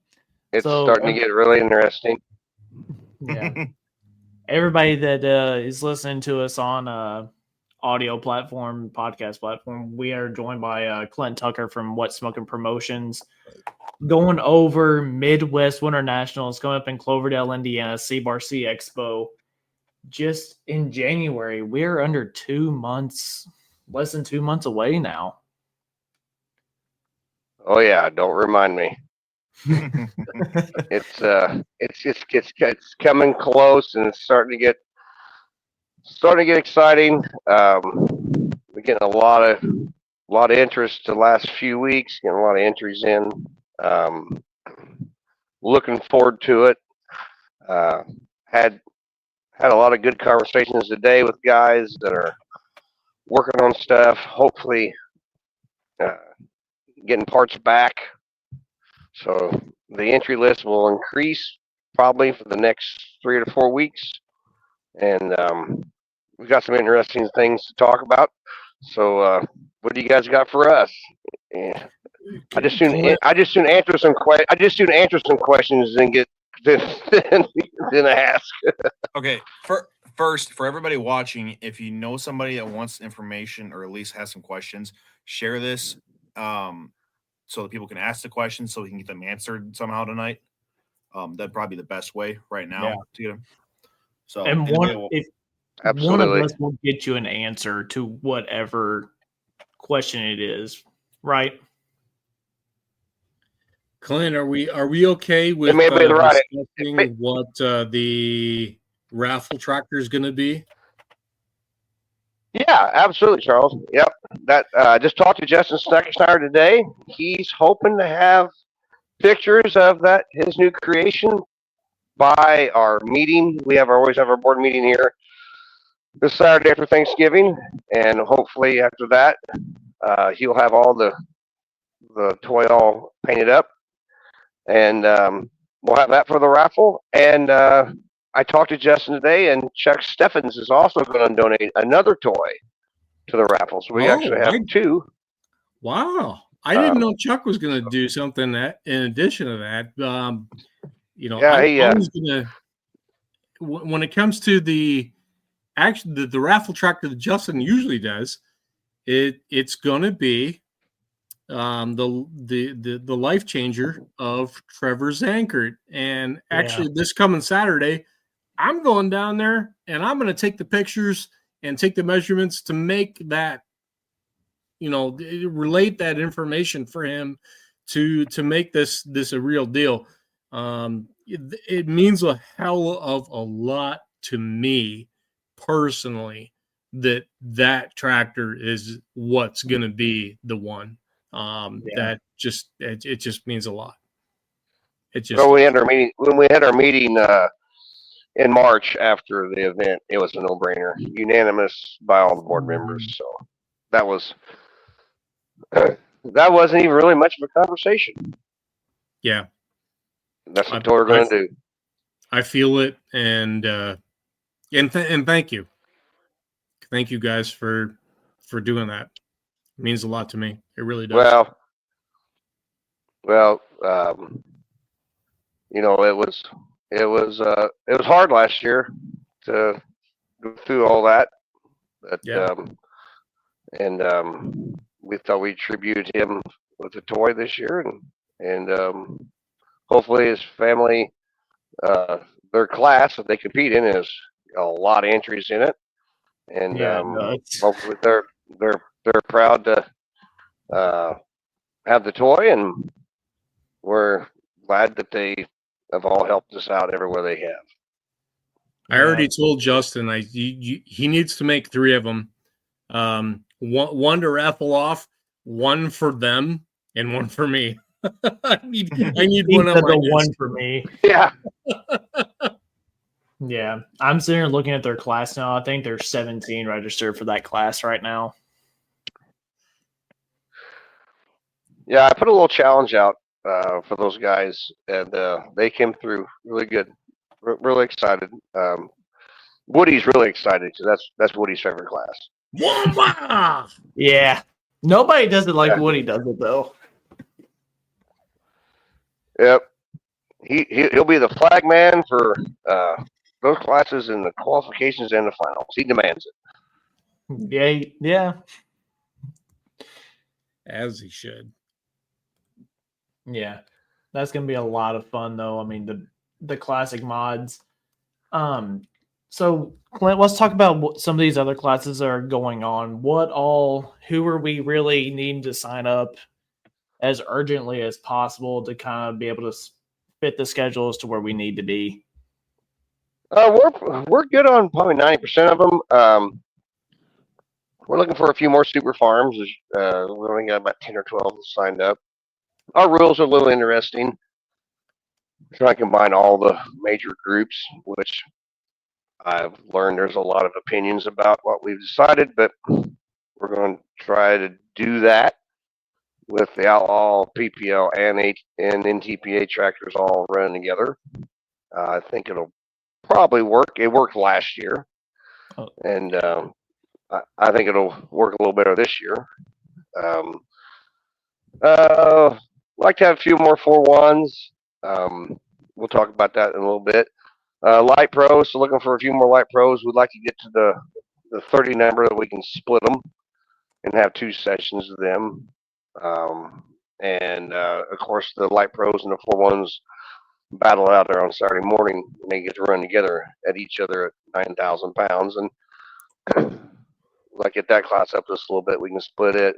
it's So, starting to get really interesting. Yeah. Everybody that is listening to us on audio platform, podcast platform, we are joined by Klint Tucker from What Smoking Promotions, going over Midwest Winter Nationals coming up in Cloverdale, Indiana, C-Bar C Expo. Just in January, we're under 2 months, less than 2 months away now. Oh yeah, don't remind me. It's coming close and it's starting to get exciting. We're getting a lot of interest the last few weeks, getting a lot of entries in. Looking forward to it. Had a lot of good conversations today with guys that are working on stuff. Hopefully, getting parts back. So the entry list will increase probably for the next 3 to 4 weeks, and we've got some interesting things to talk about. So, what do you guys got for us? Yeah. I just soon answer some questions and get then ask. Okay, first, for everybody watching, if you know somebody that wants information or at least has some questions, share this so that people can ask the questions so we can get them answered somehow tonight. That'd probably be the best way right now to get them. So, And one of Absolutely. us will get you an answer to whatever question it is, right? Clint, are we okay with discussing what the raffle tractor is going to be? Yeah, absolutely, Charles. Yep. That just talked to Justin Steckensteiner today. He's hoping to have pictures of his new creation by our meeting. We always have our board meeting here this Saturday after Thanksgiving, and hopefully after that, he'll have all the toy all painted up, and we'll have that for the raffle. And I talked to Justin today, and Chuck Steffens is also going to donate another toy to the raffle. So we actually have two. Wow. I didn't know Chuck was going to do something in addition to that. I was going to, when it comes to the raffle tractor that Justin usually does, it's going to be the life changer of Trevor Zankert. And actually this coming Saturday, I'm going down there and I'm going to take the pictures and take the measurements to make that relate that information for him to make this a real deal. It means a hell of a lot to me personally that tractor is what's going to be the one. That it just means a lot. It just when we had our meeting in March after the event, it was a no-brainer, unanimous by all the board members. So that wasn't even really much of a conversation. Yeah, that's what we're going to do. I feel it, and thank you guys for doing that. It means a lot to me. It really does. Well, it was hard last year to go through all that, but we thought we'd tribute him with a toy this year, and hopefully his family, their class that they compete in, has a lot of entries in it, and hopefully they're proud to have the toy, and we're glad that they have all helped us out everywhere they have. I already told Justin he needs to make 3 of them. One to raffle off, one for them, and one for me. I need one of the one for me. Yeah. Yeah. I'm sitting here looking at their class now. I think there's 17 registered for that class right now. Yeah, I put a little challenge out for those guys, and they came through really good. Really excited. Woody's really excited because that's Woody's favorite class. Yeah. Nobody does it like Woody does it, though. Yep. He'll be the flag man for those classes in the qualifications and the finals. He demands it. Yeah. As he should. Yeah. That's going to be a lot of fun, though. I mean, the classic mods. So Klint, let's talk about some of these other classes that are going on. Who are we really needing to sign up as urgently as possible to kind of be able to fit the schedules to where we need to be? We're good on probably 90% of them. We're looking for a few more super farms. We only got about 10 or 12 signed up. Our rules are a little interesting. Try to combine all the major groups, which I've learned there's a lot of opinions about what we've decided, but we're going to try to do that with the Outlaw, PPL, and NTPA tractors all running together. I think it'll probably work. It worked last year, and I think it'll work a little better this year. Like to have a few more 4-1s. We'll talk about that in a little bit. Light pros, so looking for a few more light pros. We'd like to get to the 30 number that we can split them and have 2 sessions of them. And of course, the light pros and the 4-1s battle out there on Saturday morning, and they get to run together at each other at 9,000 pounds. And like get that class up just a little bit. We can split it.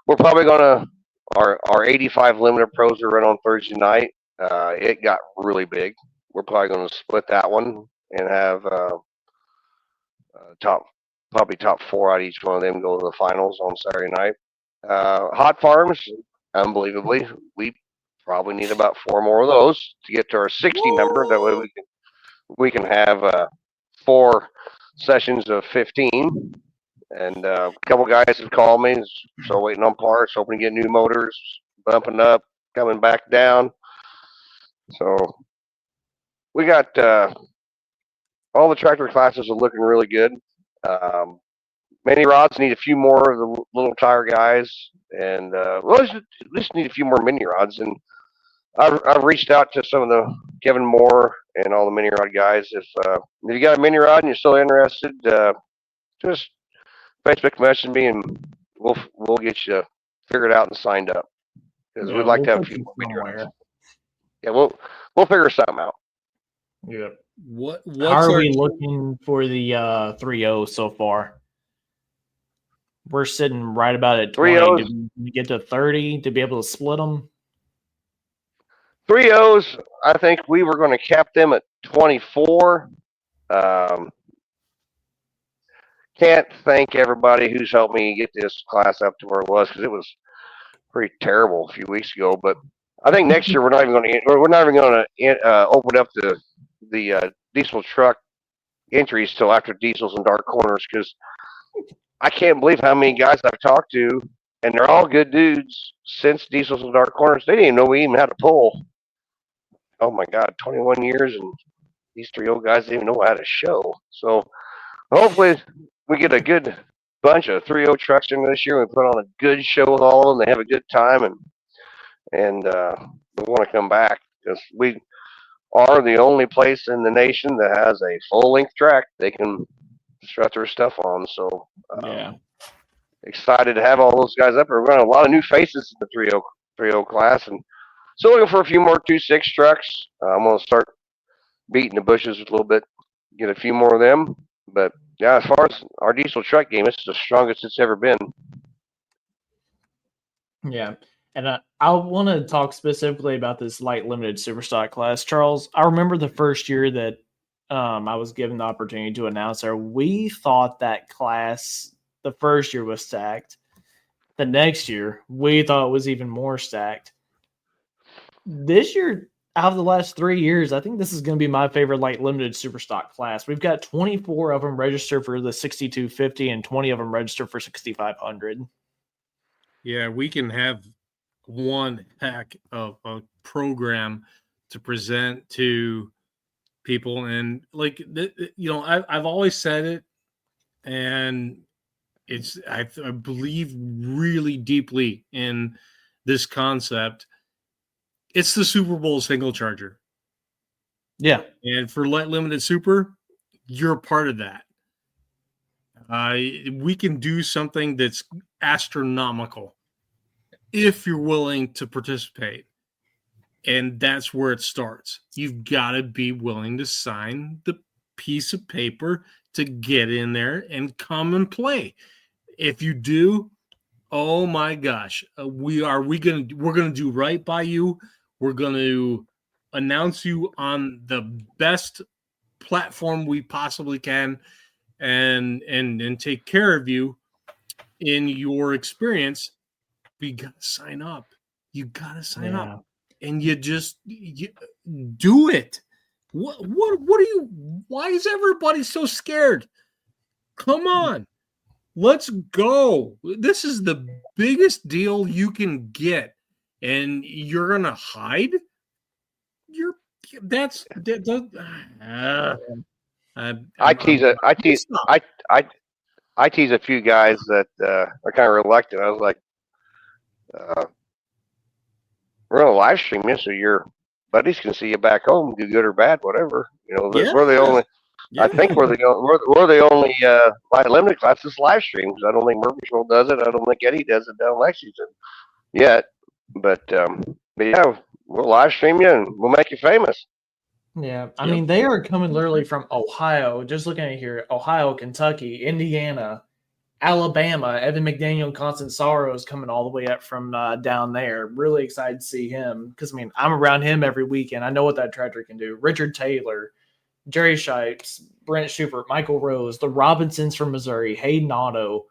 We're probably gonna our 85 limited pros are run on Thursday night. It got really big. We're probably going to split that one and have top 4 out of each one of them go to the finals on Saturday night. Hot farms, unbelievably, we probably need about 4 more of those to get to our 60 number. That way we can have 4 sessions of 15. And a couple guys have called me, so waiting on parts, hoping to get new motors, bumping up, coming back down. So we got all the tractor classes are looking really good. Mini rods need a few more of the little tire guys, and just need a few more mini rods. And I've reached out to some of the Kevin Moore and all the mini rod guys. If you got a mini rod and you're still interested, just Facebook message me and we'll get you figured out and signed up, because we'd like to have a few more mini rods. Yeah, we'll figure something out. Yeah. What's How are we looking for the 3.0 so far? We're sitting right about at 3 20. O's. Did we get to 30 to be able to split them? 3 O's, I think we were going to cap them at 24. Can't thank everybody who's helped me get this class up to where it was, because it was pretty terrible a few weeks ago. But I think next year we're not even going to open up the diesel truck entries till after diesels and dark corners, because I can't believe how many guys I've talked to, and they're all good dudes since diesels and dark corners. They didn't even know we even had a pull. Oh my God, 21 years, and these 3 old guys didn't even know how to show. So hopefully we get a good bunch of 3.0 trucks in this year. We put on a good show with all of them. They have a good time, and we want to come back, because we are the only place in the nation that has a full-length track they can strut their stuff on. So Yeah. excited to have all those guys up. We're running a lot of new faces in the 3.0 class, and still looking for a few more 2.6 trucks. I'm going to start beating the bushes a little bit, get a few more of them. But yeah, as far as our diesel truck game, it's the strongest it's ever been. Yeah. And I want to talk specifically about this light limited superstock class. Charles, I remember the first year that I was given the opportunity to announce there, we thought that class the first year was stacked. The next year, we thought it was even more stacked. This year, out of the last 3 years, I think this is going to be my favorite light limited superstock class. We've got 24 of them registered for the 6250 and 20 of them registered for 6500. Yeah, we can have one heck of a program to present to people. And like, I've always said it, and I believe really deeply in this concept. It's the Super Bowl single charger. Yeah. And for light limited super, you're a part of that. We can do something that's astronomical if you're willing to participate. And that's where it starts. You've got to be willing to sign the piece of paper to get in there and come and play. If you do, oh my gosh, we're going to do right by you. We're going to announce you on the best platform we possibly can, and take care of you in your experience. You got to sign up. You got to sign up, and you do it. What are you? Why is everybody so scared? Come on. Let's go. This is the biggest deal you can get, and you're gonna hide. I tease a few guys that are kind of reluctant. I was like, we're gonna live stream you, so your buddies can see you back home, do good or bad, whatever. We're the only. Yeah. I think we're the only light limited class that's live stream, because I don't think Murfreesboro does it. I don't think Eddie does it down Lexington yet. But yeah, we'll live stream you and we'll make you famous. Yeah, I mean, they are coming literally from Ohio. Just looking at here, Ohio, Kentucky, Indiana, Alabama. Evan McDaniel, Constant Sorrow is coming all the way up from down there. Really excited to see him, because I mean, I'm around him every weekend. I know what that tractor can do. Richard Taylor, Jerry Shipes, Brent Schubert, Michael Rose, the Robinsons from Missouri, Hayden Otto,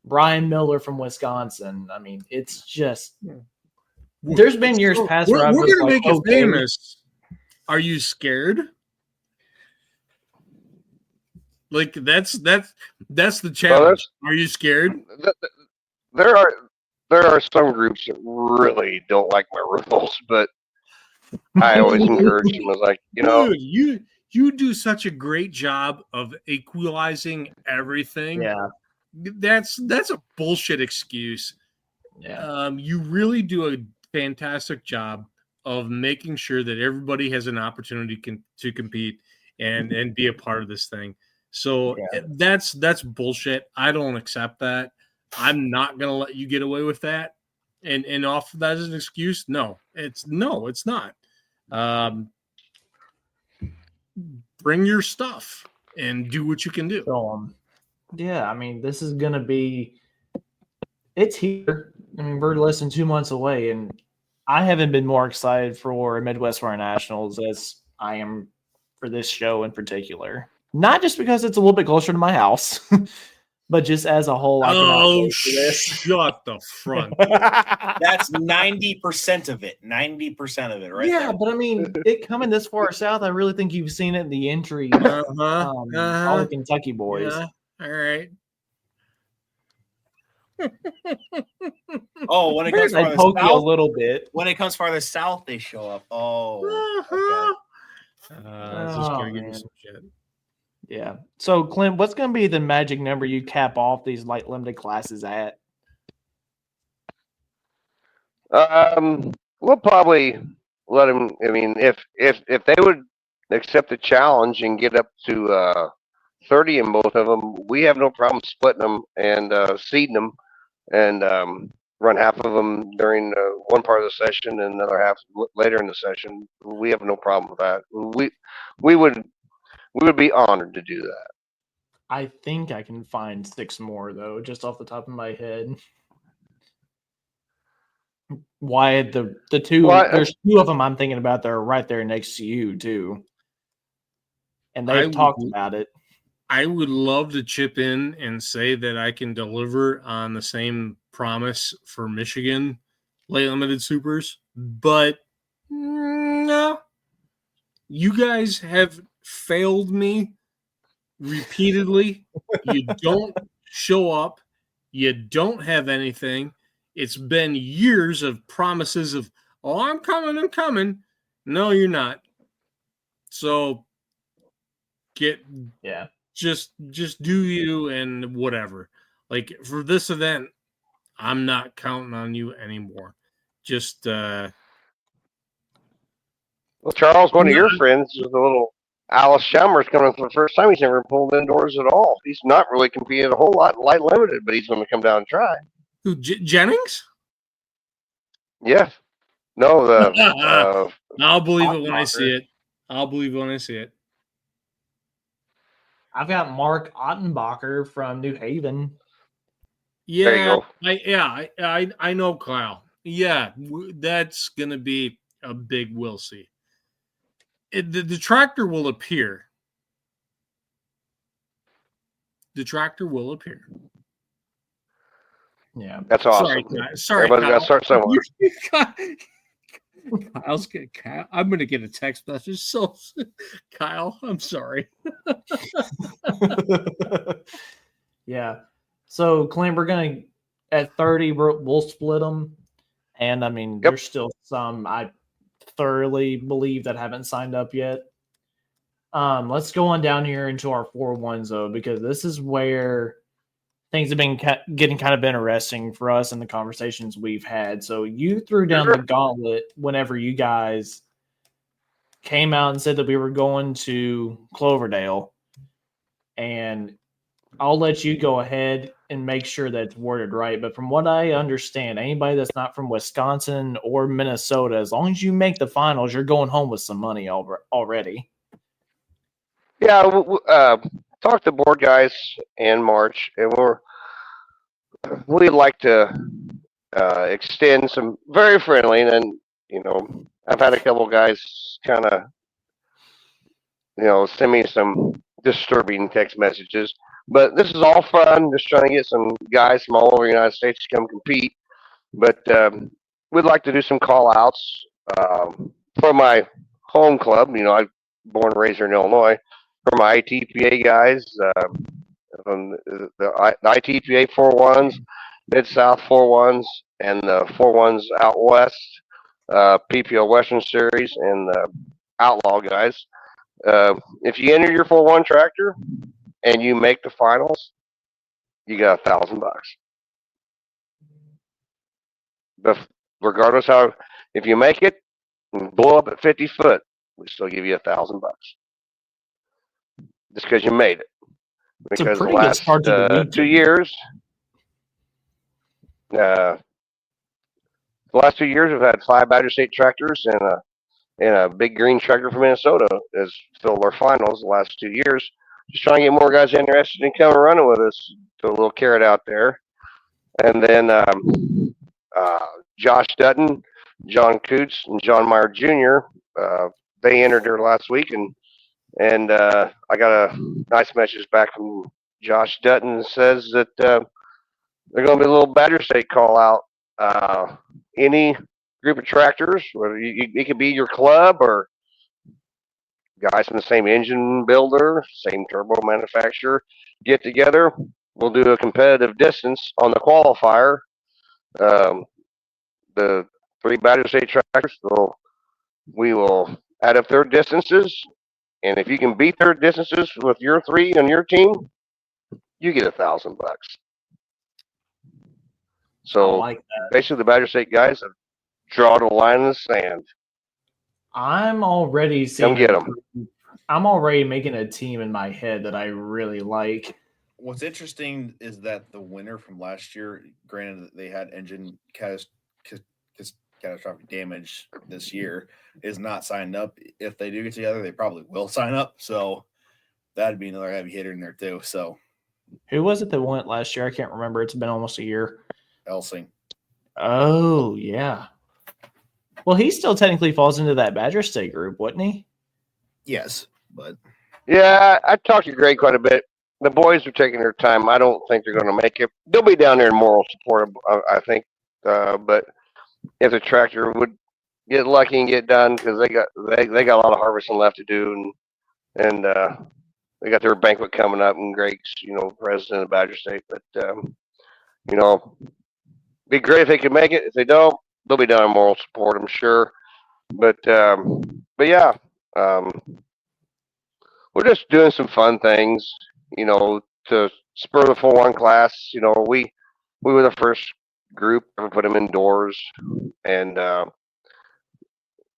Brian Miller from Wisconsin. I mean, it's just, there's been years past where I've we're just gonna like, make it famous. Are you scared? Like that's the challenge. Are you scared? There are some groups that really don't like my rules, but I always encourage them. I was like, Dude, you do such a great job of equalizing everything. Yeah. That's a bullshit excuse. Yeah. You really do a fantastic job of making sure that everybody has an opportunity to compete and be a part of this thing. So that's bullshit. I don't accept that. I'm not gonna let you get away with that. And off of that as an excuse. No, it's not. Bring your stuff and do what you can do. So, yeah, I mean, this is going to be it's here. I mean, we're less than 2 months away, and I haven't been more excited for Midwest Runner Nationals as I am for this show in particular. Not just because it's a little bit closer to my house, but just as a whole. I cannot Oh, wait for this. shut the front. That's 90% of it. 90% of it, right? Yeah, there. but I mean, it coming this far south, I really think you've seen it in the entry. All the Kentucky boys. Yeah. All right. Oh, when it comes I farther poke you a south, little bit. when it comes farther south, they show up. Oh, okay. This is gonna give me man. some shit. Yeah. So, Clint, what's going to be the magic number you cap off these light limited classes at? We'll probably let them. I mean, if they would accept the challenge and get up to 30 in both of them, we have no problem splitting them and seeding them, and run half of them during one part of the session and another half later in the session. We have no problem with that. We would be honored to do that. I think I can find 6 more, though, just off the top of my head. Why the two? Well, there's 2 of them I'm thinking about that are right there next to you too, and they've talked about it. I would love to chip in and say that I can deliver on the same promise for Michigan late limited supers, but no, you guys have failed me repeatedly. You don't show up. You don't have anything. It's been years of promises of, oh, I'm coming. No, you're not. So just do you and whatever. Like for this event, I'm not counting on you anymore. Just well, Charles, one of your friends, the little Alice Chalmers, coming for the first time. He's never pulled indoors at all. He's not really competed a whole lot in light limited, but he's going to come down and try. Who, Jennings? Yeah. No, the I'll believe it when I see it. I'll believe it when I see it. I've got Mark Ottenbacher from New Haven. Yeah, there you go. I know Kyle. Yeah, that's gonna be a big we'll see. The tractor will appear. The tractor will appear. Yeah, that's awesome. Sorry, everybody's got to start somewhere. Kyle, I'm gonna get a text message. So, Kyle, I'm sorry. Yeah. So, Clint, we're gonna at 30, we'll split them, and I mean, there's still some I thoroughly believe that haven't signed up yet. Let's go on down here into our 4-1s though, because this is where things have been getting kind of interesting for us in the conversations we've had. So you threw down the gauntlet whenever you guys came out and said that we were going to Cloverdale, and I'll let you go ahead and make sure that it's worded right. But from what I understand, anybody that's not from Wisconsin or Minnesota, as long as you make the finals, you're going home with some money already. Yeah, talked to board guys in March, and we'd like to extend some very friendly. And then, I've had a couple guys kind of, send me some disturbing text messages. But this is all fun, just trying to get some guys from all over the United States to come compete. But we'd like to do some call-outs for my home club. I'm born and raised here in Illinois. For my ITPA guys, from the ITPA 4-1s, Mid-South 4-1s, and the 4-1s out west, PPO Western Series, and the Outlaw guys. If you enter your 4-1 tractor and you make the finals, you got $1,000. But regardless if you make it and blow up at 50 foot, we still give you $1,000. Just because you made it. Because the last 2 years, the last 2 years we've had 5 Badger State tractors and a big green tractor from Minnesota has filled our finals the last 2 years. Just trying to get more guys interested in coming running with us. Throw a little carrot out there. And then Josh Dutton, John Coots, and John Meyer Jr. They entered there last week, and I got a nice message back from Josh Dutton that says that they're going to be a little Badger State call out. Any group of tractors, whether it could be your club or guys from the same engine builder, same turbo manufacturer, get together. We'll do a competitive distance on the qualifier. The 3 Badger State tractors, we will add up their distances, and if you can beat their distances with your 3 on your team, you get $1,000. So like that. basically, the Badger State guys have drawn a line in the sand. I'm already seeing. Come get them. I'm already making a team in my head that I really like. What's interesting is that the winner from last year, granted that they had engine catastrophic damage this year, is not signed up. If they do get together, they probably will sign up. So that'd be another heavy hitter in there too. So Who was it that went last year? I can't remember. It's been almost a year. Elsing. Oh, yeah. Well, he still technically falls into that Badger State group, wouldn't he? Yes, but Yeah, I talked to Greg quite a bit. The boys are taking their time. I don't think they're going to make it. They'll be down there in moral support, I think. But if the tractor would get lucky and get done, because they got a lot of harvesting left to do, and they got their banquet coming up, and Greg's president of Badger State. But be great if they could make it. If they don't, they'll be down in moral support, I'm sure. But yeah. We're just doing some fun things, to spur the 4-1 class. We were the first group to put them indoors, and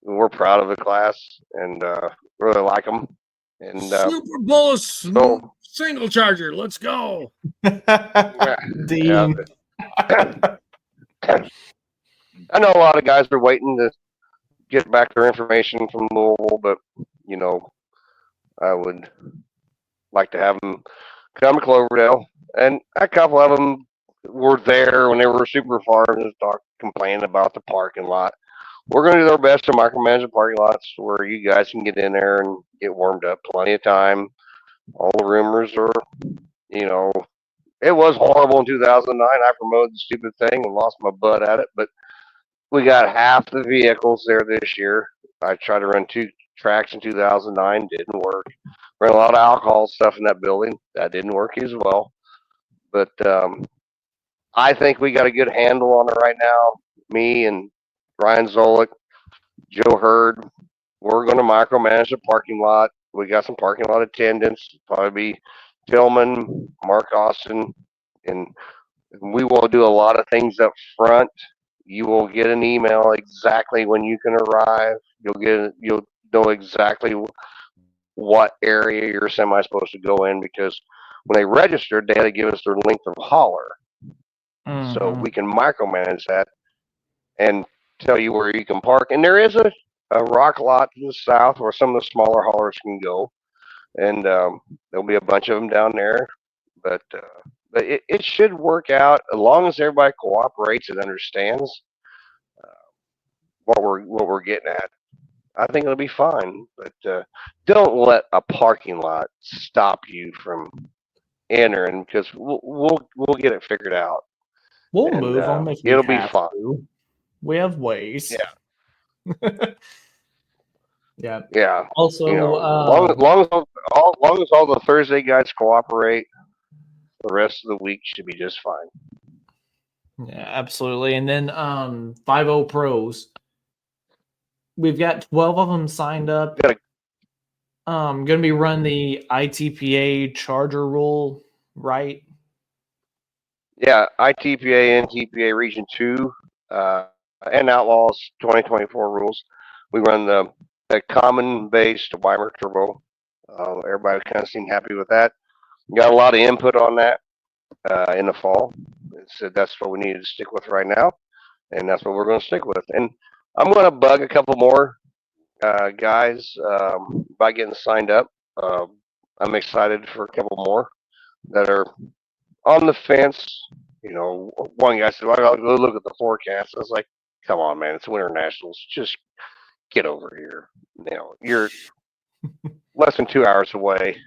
we're proud of the class and really like them. And Super Bowl single charger. Let's go. Dean. I know a lot of guys are waiting to get back their information from Louisville, but I would like to have them come to Cloverdale, and a couple of them were there when they were super far and just complaining about the parking lot. We're going to do our best to micromanage the parking lots where you guys can get in there and get warmed up. Plenty of time. All the rumors are, it was horrible in 2009. I promoted the stupid thing and lost my butt at it, but we got half the vehicles there this year. I tried to run 2 tracks in 2009, didn't work. Ran a lot of alcohol stuff in that building. That didn't work as well. But I think we got a good handle on it right now. Me and Ryan Zolik, Joe Hurd, we're going to micromanage the parking lot. We got some parking lot attendants. Probably be Tillman, Mark Austin, and we will do a lot of things up front. You will get an email exactly when you can arrive. You'll know exactly what area your semi is supposed to go in, because when they registered, they had to give us their length of hauler. Mm-hmm. So we can micromanage that and tell you where you can park. And there is a rock lot to the south where some of the smaller haulers can go. And there'll be a bunch of them down there. But it should work out as long as everybody cooperates and understands what we're getting at. I think it'll be fine. But don't let a parking lot stop you from entering, because we'll get it figured out. We'll And, move on. it'll be fun. We have ways. Yeah. Yeah. Yeah. Also, long as all the Thursday guys cooperate, the rest of the week should be just fine. yeah, absolutely. And then 5-0 pros. We've got 12 of them signed up. Going to be run the ITPA charger rule, right? Yeah, ITPA and TPA Region 2 and Outlaws 2024 rules. We run the common-based Weimer turbo. Everybody kind of seemed happy with that. Got a lot of input on that in the fall. So that's what we needed to stick with right now, and that's what we're going to stick with. And I'm going to bug a couple more guys by getting signed up. I'm excited for a couple more that are on the fence. One guy said, "Well, I'll go look at the forecast." I was like, "Come on, man! It's Winter Nationals. Just get over here. You're less than 2 hours away.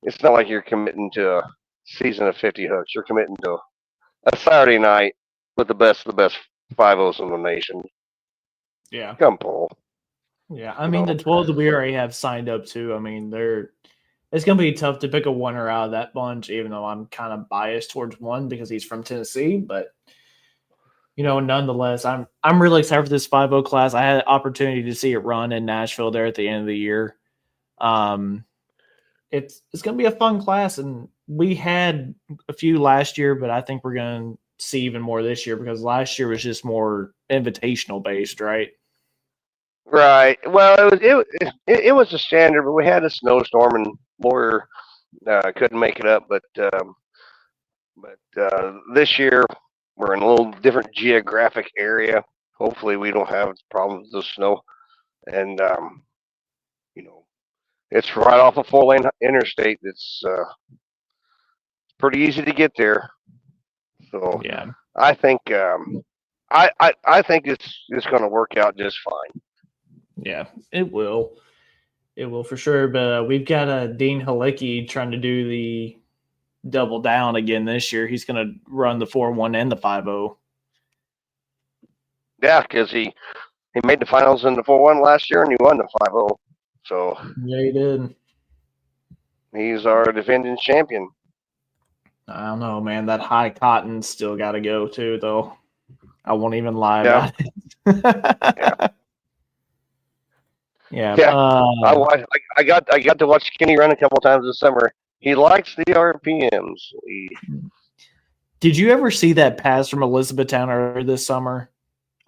It's not like you're committing to a season of 50 hooks. You're committing to a Saturday night with the best of the best 5-0s in the nation. Yeah. Come pull." Yeah. I mean, the 12 that we already have signed up to, I mean, it's going to be tough to pick a winner out of that bunch, even though I'm kind of biased towards one because he's from Tennessee. But, nonetheless, I'm really excited for this 5-0 class. I had an opportunity to see it run in Nashville there at the end of the year. It's going to be a fun class, and we had a few last year, but I think we're going to see even more this year because last year was just more invitational based, right? Right. Well, it was a standard, but we had a snowstorm and Lawyer couldn't make it up. But this year we're in a little different geographic area. Hopefully, we don't have problems with the snow, and it's right off a 4-lane interstate. It's pretty easy to get there. So Yeah. I think I think it's going to work out just fine. Yeah, it will. It will for sure. But we've got Dean Halicki trying to do the double down again this year. He's going to run the 4-1 and the 5-0. Yeah, because he made the finals in the 4-1 last year and he won the 5-0. So yeah, he did. He's our defending champion. I don't know, man. That high cotton still got to go too, though. I won't even lie about it. Yeah. I got to watch Kenny run a couple times this summer. He likes the RPMs. Did you ever see that pass from Elizabethtown earlier this summer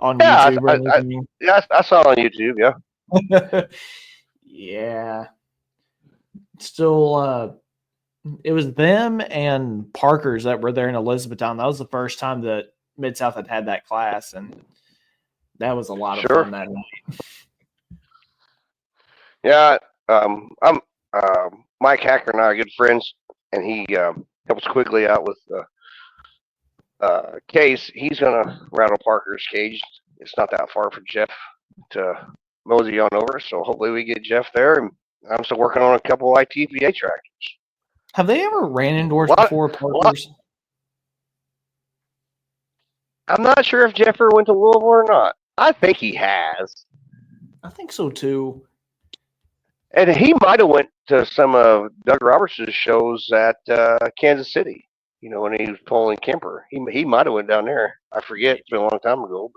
on YouTube? I saw it on YouTube. Yeah. Yeah. Still, it was them and Parkers that were there in Elizabethtown. That was the first time that Mid-South had that class, and that was a lot of fun that night. Yeah, Mike Hacker and I are good friends, and he helps Quigley out with Case. He's gonna rattle Parker's cage. It's not that far for Jeff to mosey on over, so hopefully we get Jeff there. And I'm still working on a couple of ITPA tractors. Have they ever ran indoors before, Parkers? I'm not sure if Jeff ever went to Louisville or not. I think he has. I think so too. And he might have went to some of Doug Roberts' shows at Kansas City. When he was pulling Kemper, he might have went down there. I forget; it's been a long time ago.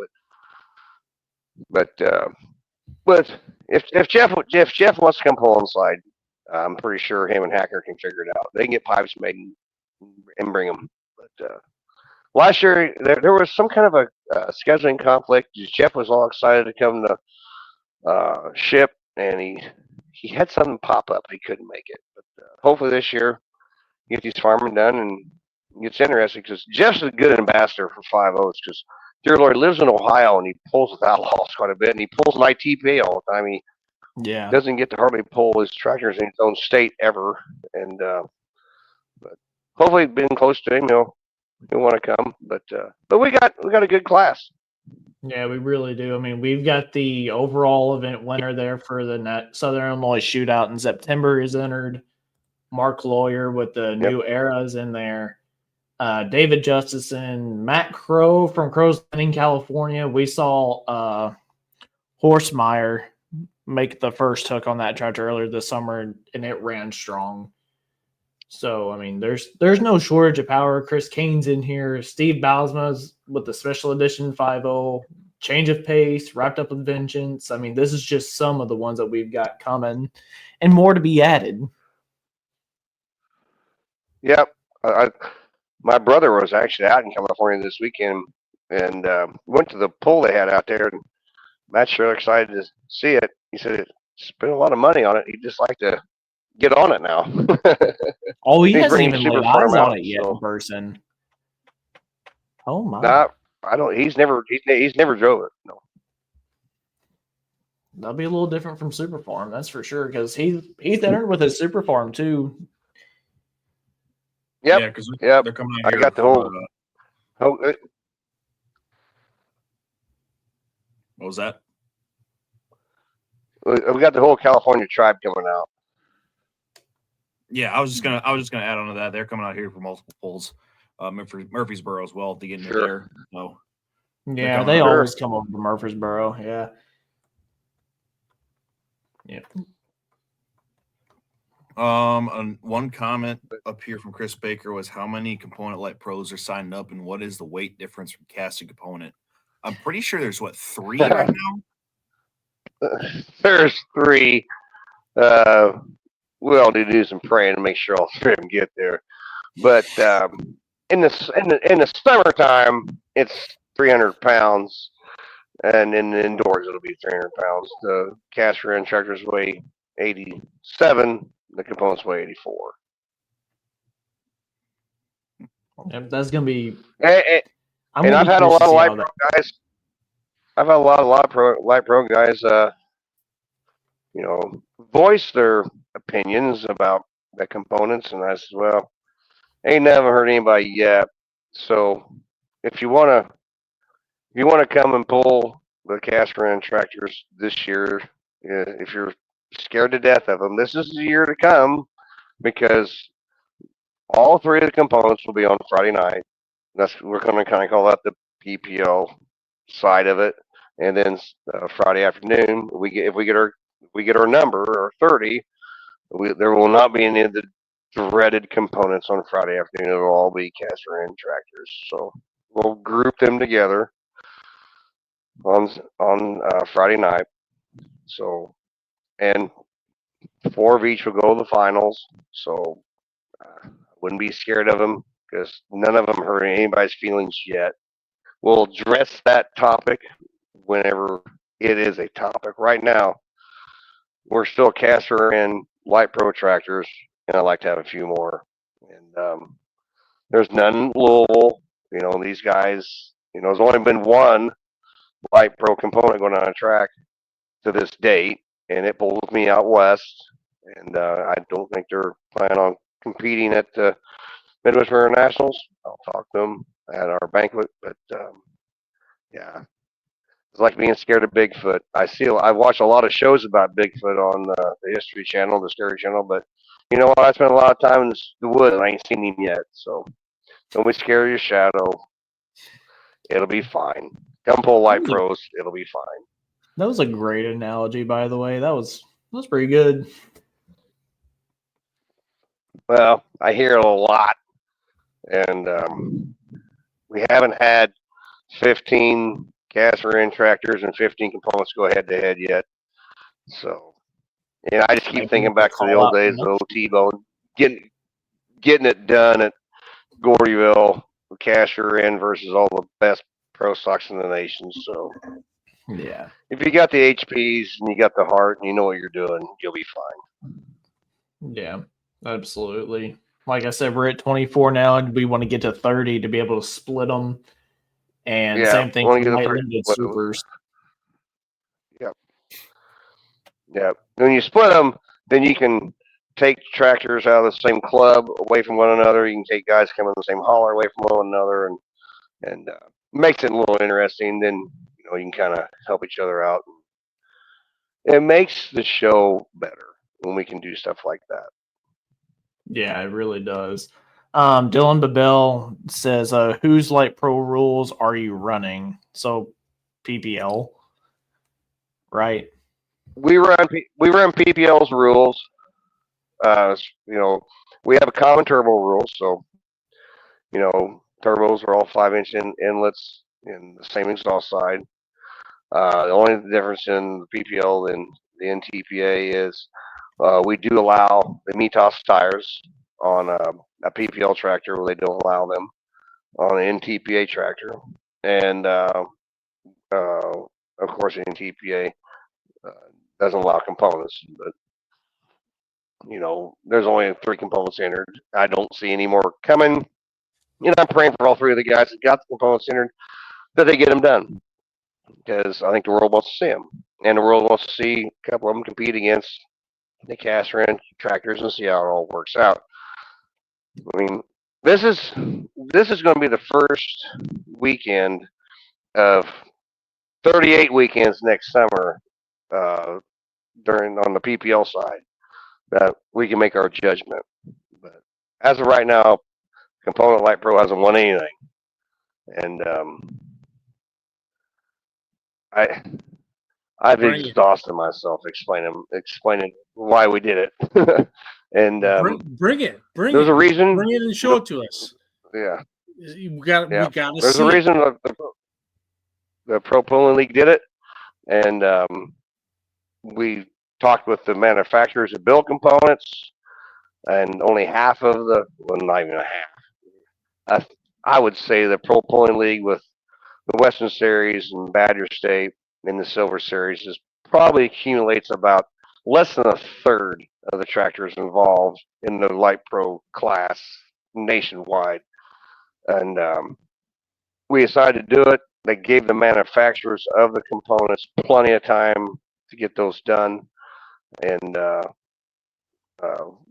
But if Jeff wants to come pull inside, I'm pretty sure him and Hacker can figure it out. They can get pipes made and bring them. But last year there was some kind of a scheduling conflict. Jeff was all excited to come to ship, and he had something pop up. He couldn't make it. But hopefully this year, get these farming done, and it's interesting because Jeff's a good ambassador for 5-0s because, dear Lord, he lives in Ohio and he pulls with Outlaws quite a bit, and he pulls an ITPA all the time. He doesn't get to hardly pull his tractors in his own state ever. And but hopefully being close to him, he'll want to come. But we got a good class. Yeah, we really do. I mean, we've got the overall event winner there for the Southern Illinois Shootout in September is entered. Mark Lawyer with the new eras in there. David Justison, Matt Crow from Crow's Landing, California. We saw Horsemeyer make the first hook on that tractor earlier this summer, and it ran strong. So, I mean, there's no shortage of power. Chris Kane's in here. Steve Bausma's with the special edition 5.0. Change of Pace, Wrapped Up with Vengeance. I mean, this is just some of the ones that we've got coming and more to be added. Yep. My brother was actually out in California this weekend and went to the pull they had out there. And Matt's sure excited to see it. He said it spent a lot of money on it. He'd just like to get on it now. Oh, he hasn't even laid eyes on it yet in person. Oh my! I don't. He's never drove it. No. That'll be a little different from Superfarm, that's for sure. Because he's entered with his Superfarm too. Yep. Yeah, because they're coming out I here got the whole Oh, What was that? we got the whole California tribe coming out. Yeah, I was just gonna add on to that. They're coming out here for multiple pulls. Murfreesboro as well to get into Sure. there. So Yeah, coming they up. always come over to Murfreesboro. Yeah. Yep. And one comment up here from Chris Baker was how many component light pros are signing up and what is the weight difference from casting component? I'm pretty sure there's 3 right now. There's 3. We all need to do some praying to make sure all 3 of them get there. But in the summertime, it's 300 pounds, and in the indoors it'll be 300 pounds. The caster and tractors weigh 87. The components weigh 84. Yep, that's gonna be. And I've had a lot of light pro guys. I've had a lot of light pro guys. Voice their opinions about the components, and I said, well, ain't never heard anybody yet. So if you wanna come and pull the caster and tractors this year, if you're scared to death of them, this is the year to come, because all 3 of the components will be on Friday night. We're going to kind of call that the PPL side of it, and then Friday afternoon if we get our number or 30, there will not be any of the dreaded components on Friday afternoon. It'll all be caster and tractors. So we'll group them together on Friday night. So, and 4 of each will go to the finals. So wouldn't be scared of them, because none of them hurt anybody's feelings yet. We'll address that topic whenever it is a topic. Right now, we're still caster and light pro tractors, and I'd like to have a few more. And there's none in Louisville. These guys, there's only been 1 light pro component going on a track to this date, and it pulled me out west. And I don't think they're planning on competing at the Midwest River Nationals. I'll talk to them at our banquet, but yeah, it's like being scared of Bigfoot. I watch a lot of shows about Bigfoot on the History Channel, the Scary Channel, but you know what? I spent a lot of time in the woods and I ain't seen him yet. So don't be scared of your shadow. It'll be fine. Come pull light pros. It'll be fine. That was a great analogy, by the way. That was pretty good. Well, I hear it a lot, and we haven't had 15 caster in tractors and 15 components go head to head yet. So, I just keep thinking back to the old days of T-Bone, getting it done at Gordyville, caster in versus all the best pro stocks in the nation. So, yeah, if you got the HPs and you got the heart and you know what you're doing, you'll be fine. Yeah, absolutely. Like I said, we're at 24 now, and we want to get to 30 to be able to split them. And same thing for light limited supers. Yep. Yeah. When you split them, then you can take tractors out of the same club away from one another. You can take guys coming in the same hauler away from one another, and makes it a little interesting. Then you can kind of help each other out. It makes the show better when we can do stuff like that. Yeah, it really does. Dylan Babel says, whose light pro rules are you running? So PPL, right? We run PPL's rules. We have a common turbo rule, so turbos are all 5-inch inlets in the same exhaust side. The only difference in the PPL and the NTPA is we do allow the METOS tires on a PPL tractor, where they don't allow them on an NTPA tractor. And of course, the NTPA doesn't allow components, but there's only 3 components entered. I don't see any more coming. I'm praying for all 3 of the guys that got the components entered that they get them done, because I think the world wants to see them, and the world wants to see a couple of them compete against the caster and tractors and see how it all works out. I mean, this is going to be the first weekend of 38 weekends next summer on the PPL side that we can make our judgment. But as of right now, Component Light Pro hasn't won anything, and I've Bring it. exhausted myself explaining why we did it. And Bring it. there's a reason. Bring it and show it to us. Yeah. We got to There's see a it. reason the Pro Pulling League did it, and we talked with the manufacturers of build components, and only half of not even a half. I would say the Pro Pulling League with the Western Series and Badger State in the Silver Series probably accumulates about less than a third of the tractors involved in the Light Pro class nationwide. And we decided to do it. They gave the manufacturers of the components plenty of time to get those done. And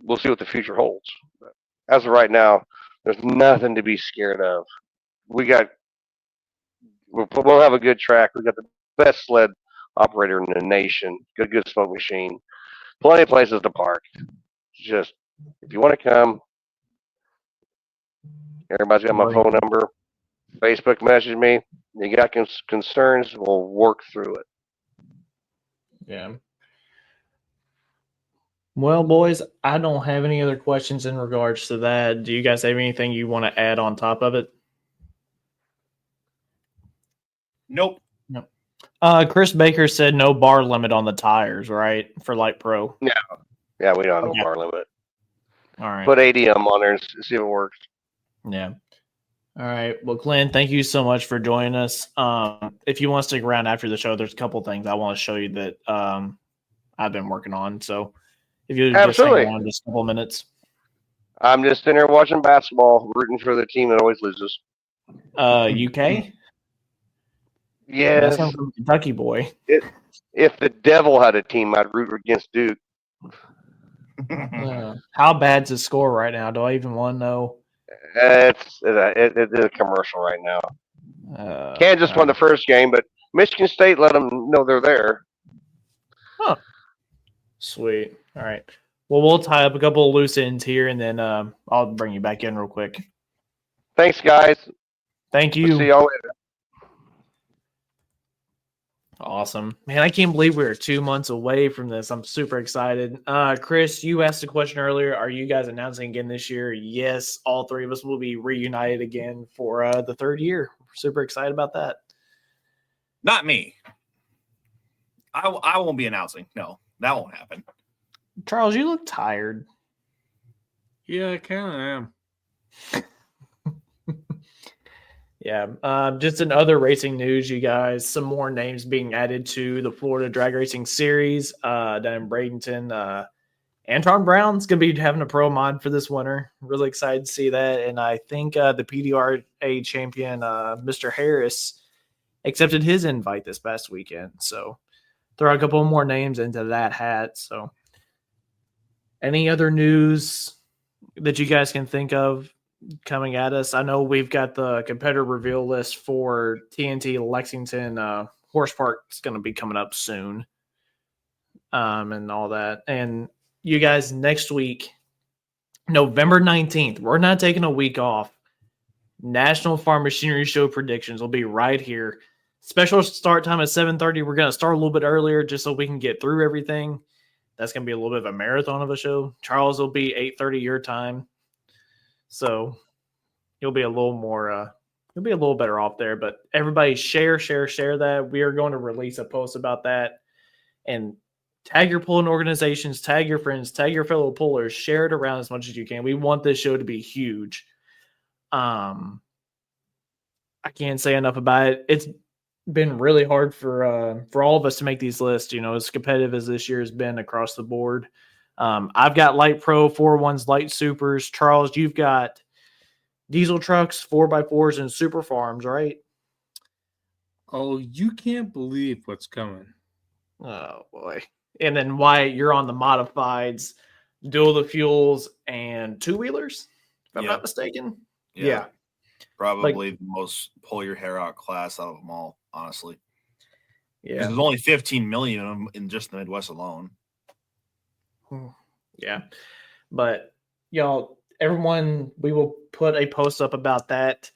we'll see what the future holds. But as of right now, there's nothing to be scared of. We'll have a good track. We got the best sled operator in the nation. Good smoke machine. Plenty of places to park. Just if you want to come, everybody's got my phone number. Facebook message me. You got concerns, we'll work through it. Yeah. Well, boys, I don't have any other questions in regards to that. Do you guys have anything you want to add on top of it? Nope. Chris Baker said no bar limit on the tires, right? For Light Pro. Yeah, we don't have Okay. a bar limit. All right. Put ADM on there and see if it works. Yeah. All right. Well, Klint, thank you so much for joining us. If you want to stick around after the show, there's a couple things I want to show you that I've been working on. So if you just hang around just a couple minutes. I'm just in there watching basketball, rooting for the team that always loses. UK? Yes. That's from Kentucky boy. If the devil had a team, I'd root against Duke. How bad's the score right now? Do I even want to know? It's a commercial right now. Kansas won right. the first game, but Michigan State let them know they're there. Huh. Sweet. All right. Well, we'll tie up a couple of loose ends here, and then I'll bring you back in real quick. Thanks, guys. Thank you. We'll see y'all later. Awesome. Man, I can't believe we're 2 months away from this. I'm super excited. Chris, you asked a question earlier. Are you guys announcing again this year? Yes, all three of us will be reunited again for the third year. We're super excited about that. Not me. I won't be announcing. No, that won't happen. Charles, you look tired. Yeah, I kind of am. Yeah. Just in other racing news, you guys, some more names being added to the Florida Drag Racing Series down in Bradenton. Anton Brown's going to be having a pro mod for this winter. Really excited to see that. And I think the PDRA champion, Mr. Harris, accepted his invite this past weekend. So throw a couple more names into that hat. So any other news that you guys can think of coming at us? I know we've got the competitor reveal list for TNT Lexington Horse Park. It's going to be coming up soon, and all that. And you guys, next week, November 19th, we're not taking a week off. National Farm Machinery Show predictions will be right here. Special start time at 7:30. We're going to start a little bit earlier just so we can get through everything. That's going to be a little bit of a marathon of a show. Charles will be 8:30 your time. So you'll be a little more, you'll be a little better off there. But everybody share that. We are going to release a post about that. And tag your pulling organizations, tag your friends, tag your fellow pullers, share it around as much as you can. We want this show to be huge. I can't say enough about it. It's been really hard for all of us to make these lists, you know, as competitive as this year has been across the board. I've got Light Pro, 4-1s, Light Supers. Charles, you've got diesel trucks, 4x4s, and super farms, right? Oh, you can't believe what's coming. Oh, boy. And then Wyatt, you're on the modifieds, dual the fuels, and two-wheelers? if I'm Yeah. not mistaken. Yeah. Yeah. Probably the most pull your hair out class out of them all, honestly. Yeah. There's only 15 million of them in just the Midwest alone. Yeah. But y'all, everyone, we will put a post up about that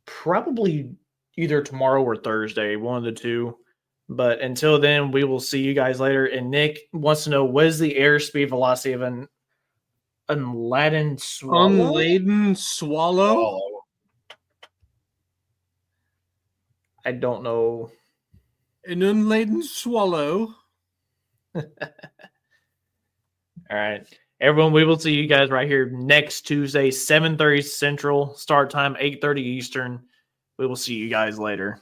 probably either tomorrow or Thursday, one of the two. But until then, we will see you guys later. And Nick wants to know, what is the airspeed velocity of an unladen swallow? Unladen swallow. Oh, I don't know. An unladen swallow. All right. Everyone, we will see you guys right here next Tuesday, 7:30 Central, start time, 8:30 Eastern. We will see you guys later.